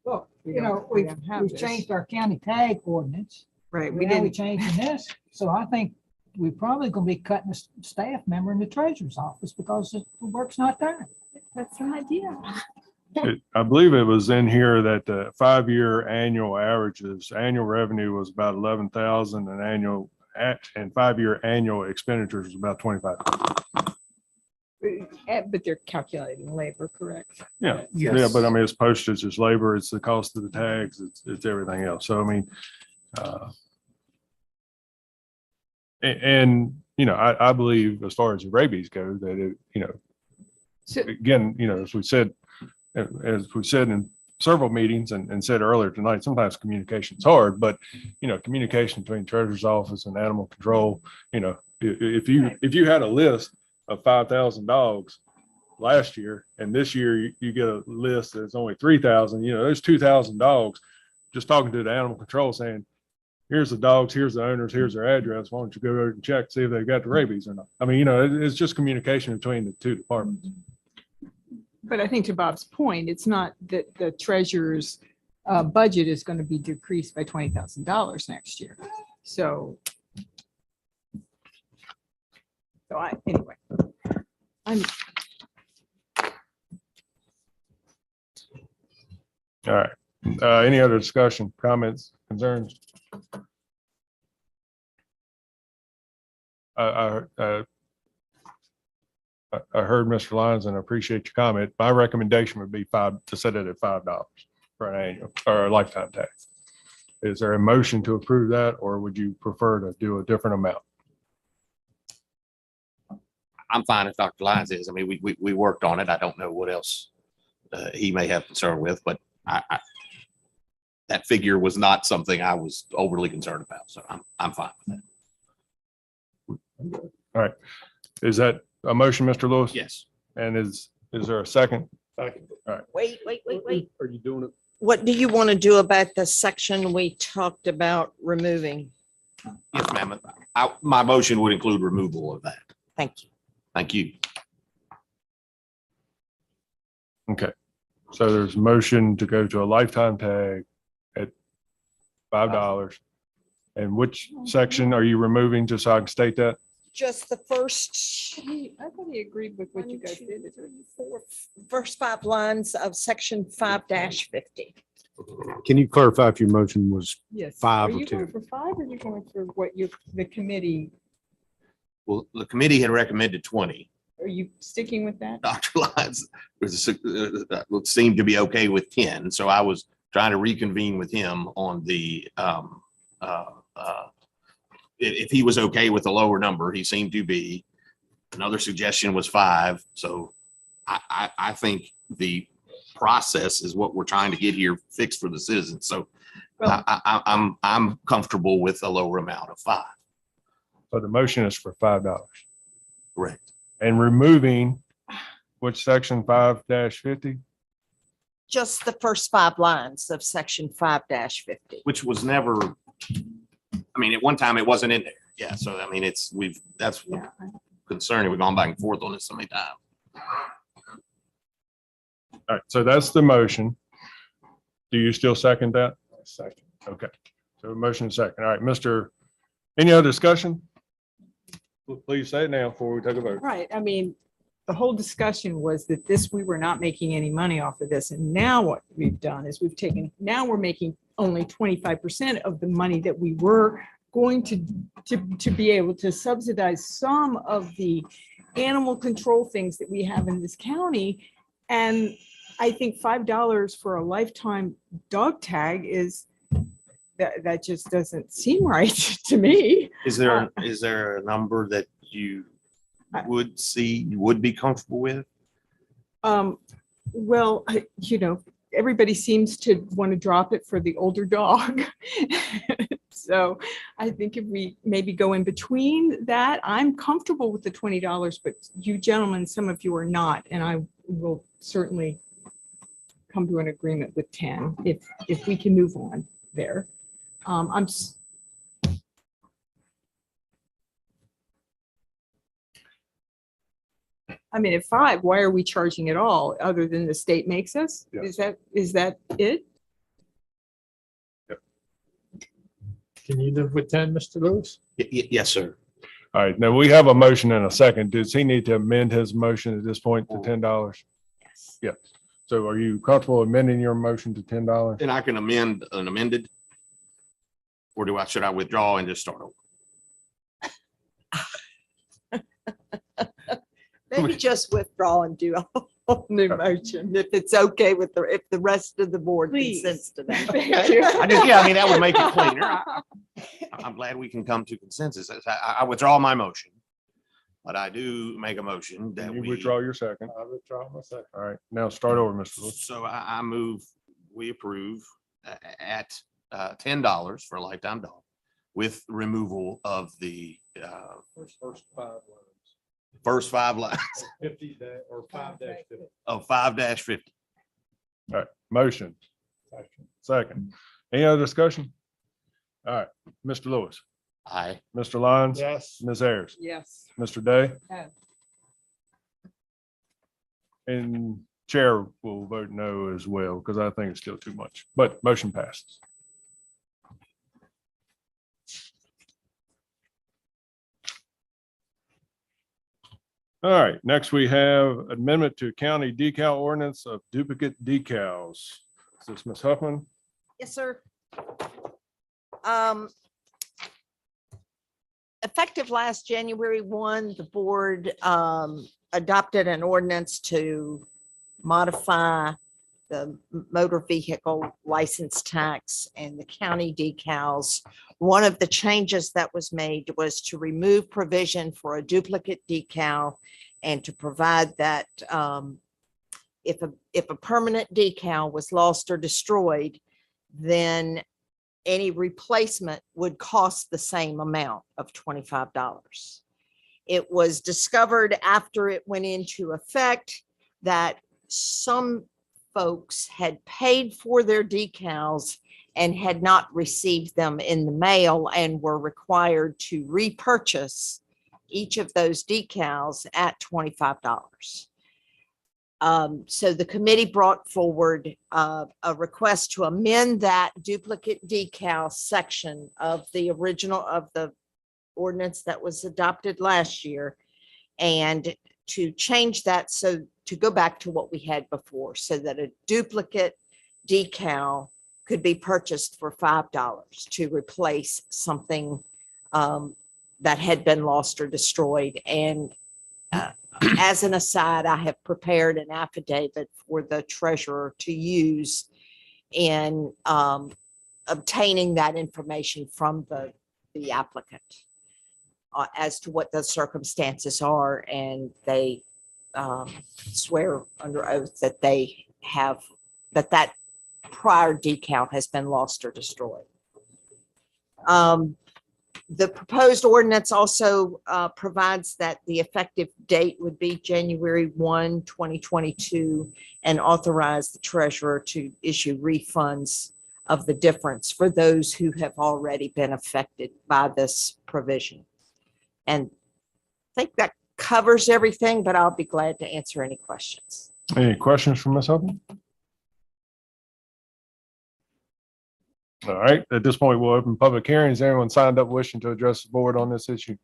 Well, We you know, don't- we we've, don't have we've this. changed our county tag ordinance. Right, we Now we didn't. changing this. So I think we're probably gonna be cutting a staff member in the treasurer's office because the work's not there. That's an idea. I believe it was in here that the 5-year annual averages, annual revenue was about 11,000 and 5-year annual expenditures was about 25. But they're calculating labor, correct? Yeah, Yes. yeah, but I mean, it's postage, it's labor, it's the cost of the tags, it's everything else. So I mean, And, you know, I believe as far as rabies go, that it, you know, So, again, you know, as we said in several meetings and said earlier tonight, sometimes communication's hard, but, you know, communication between treasurer's office and animal control, you know, if you had a list of 5,000 dogs last year and this year you get a list that's only 3,000, you know, there's 2,000 dogs, just talking to the animal control saying, here's the dogs, here's the owners, here's their address. Why don't you go over and check, see if they've got the rabies or not? I mean, you know, it's just communication between the two departments. but I think to Bob's point, it's not that the treasurer's budget is going to be decreased by $20,000 next year. So anyway, All right. Any other discussion, comments, concerns? I heard Mr. Lyons and I appreciate your comment. My recommendation would be to set it at $5 for an annual or a lifetime tax. Is there a motion to approve that, or would you prefer to do a different amount? I'm fine if Dr. Lyons is. I mean, we worked on it. I don't know what else he may have concern with, but that figure was not something I was overly concerned about. So I'm fine with that. All right. Is that a motion, Mr. Lewis? Yes. And is there a second? Second. All right. Wait. Are you doing it? What do you want to do about the section we talked about removing? Yes, ma'am. My motion would include removal of that. Thank you. Thank you. Okay. So there's motion to go to a lifetime tag at $5. And which section are you removing, just so I can state that? Just the first, I thought he agreed with what you guys did. first 5 lines of section 5-50. Can you clarify if your motion was Yes. 5 Are or you going 10? for 5 or are you going for what the committee, Well, the committee had recommended 20. are you sticking with that? Dr. Lyons seemed to be okay with 10. So I was trying to reconvene with him on the, if he was okay with the lower number, he seemed to be. Another suggestion was 5. So I think the process is what we're trying to get here fixed for the citizens. So I'm comfortable with a lower amount of 5. So the motion is for $5. Correct. And removing which section 5-50? Just the first 5 lines of section 5-50. Which was never, I mean, at one time it wasn't in there. Yeah. So, I mean, that's concerning. We've gone back and forth on this so many times. All right. So that's the motion. Do you still second that? Second. Okay. So motion second. All right, any other discussion? Please say it now before we take a vote. Right. I mean, the whole discussion was that we were not making any money off of this. And now what we've done is now we're making only 25% of the money that we were going to be able to subsidize some of the animal control things that we have in this county. And I think $5 for a lifetime dog tag that just doesn't seem right to me. Is there a number that you would be comfortable with? Well, everybody seems to want to drop it for the older dog. So I think if we maybe go in between that, I'm comfortable with the $20, but you gentlemen, some of you are not, and I will certainly come to an agreement with 10 if we can move on there. I mean, at 5, why are we charging at all other than the state makes us? Yeah. Is that it? Can you live with 10, Mr. Lewis? Yes, sir. All right. Now we have a motion and a second. Does he need to amend his motion at this point to $10? Yes. Yeah. So are you comfortable amending your motion to $10? And I can amend an amended? Or should I withdraw and just start over? Maybe just withdraw and do a whole new motion if it's okay with if the rest of the board consents to that. I mean, that would make it cleaner. I'm glad we can come to consensus. I withdraw my motion. But I do make a motion that You we. withdraw your second. I withdraw my second. All right, now start over, Mr. Lewis. So I move, we approve at $10 for a lifetime dog with removal of the First 5 lines. first 5 lines 50 or 5-50. of 5-50. All right, motion. Second. Any other discussion? All right, Mr. Lewis, Aye. Mr. Lyons. Yes. Ms. Ayers, Yes. Mr. Day, No. and Chair will vote no as well, because I think it's still too much, but motion passes. All right, next we have amendment to county decal ordinance of duplicate decals. Is this Ms. Huffman? Yes, sir. Effective last January 1, the board adopted an ordinance to modify the motor vehicle license tax and the county decals. One of the changes that was made was to remove provision for a duplicate decal and to provide that if a permanent decal was lost or destroyed, then any replacement would cost the same amount of $25. It was discovered after it went into effect that some folks had paid for their decals and had not received them in the mail and were required to repurchase each of those decals at $25. So the committee brought forward a request to amend that duplicate decal section of the original of the ordinance that was adopted last year, and to change that so to go back to what we had before, so that a duplicate decal could be purchased for $5 to replace something that had been lost or destroyed. And as an aside, I have prepared an affidavit for the treasurer to use in obtaining that information from the applicant as to what the circumstances are, and they swear under oath that they have, that prior decal has been lost or destroyed. The proposed ordinance also provides that the effective date would be January 1, 2022, and authorize the treasurer to issue refunds of the difference for those who have already been affected by this provision. And I think that covers everything, but I'll be glad to answer any questions. Any questions from Ms. Huffman? All right, at this point, we'll open public hearings. Anyone signed up wishing to address the board on this issue?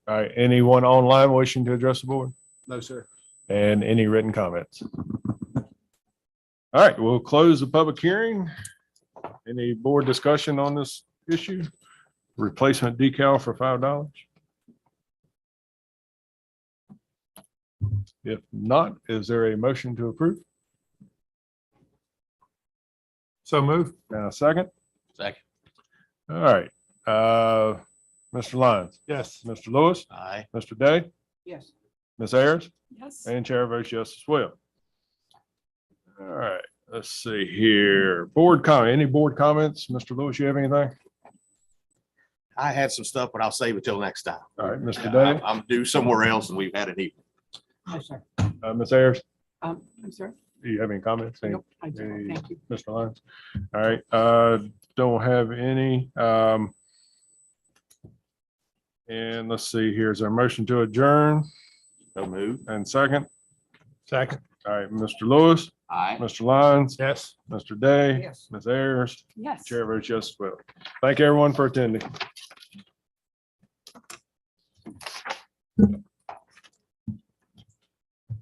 All right, anyone online wishing to address the board? No, sir. And any written comments? All right, we'll close the public hearing. Any board discussion on this issue? Replacement decal for $5? If not, is there a motion to approve? So move. And a second? Second. All right, Mr. Lyons, Yes. Mr. Lewis, Aye. Mr. Day, Yes. Ms. Ayers, Yes. and Chair votes yes as well. All right, let's see here. Board comment, any board comments? Mr. Lewis, you have anything? I had some stuff, but I'll save it till next time. All right, Mr. Day, I'm due somewhere else and we've had an evening. No, sir. Ms. Ayers, I'm sorry. do you have any comments? Any- Nope, I don't. any- Thank you. Mr. Lyons? All right, don't have any. And let's see, here's our motion to adjourn. So move. And second. Second. All right, Mr. Lewis, Aye. Mr. Lyons, Yes. Mr. Day, Yes. Ms. Ayers, Yes. Chair votes yes as well. Thank everyone for attending.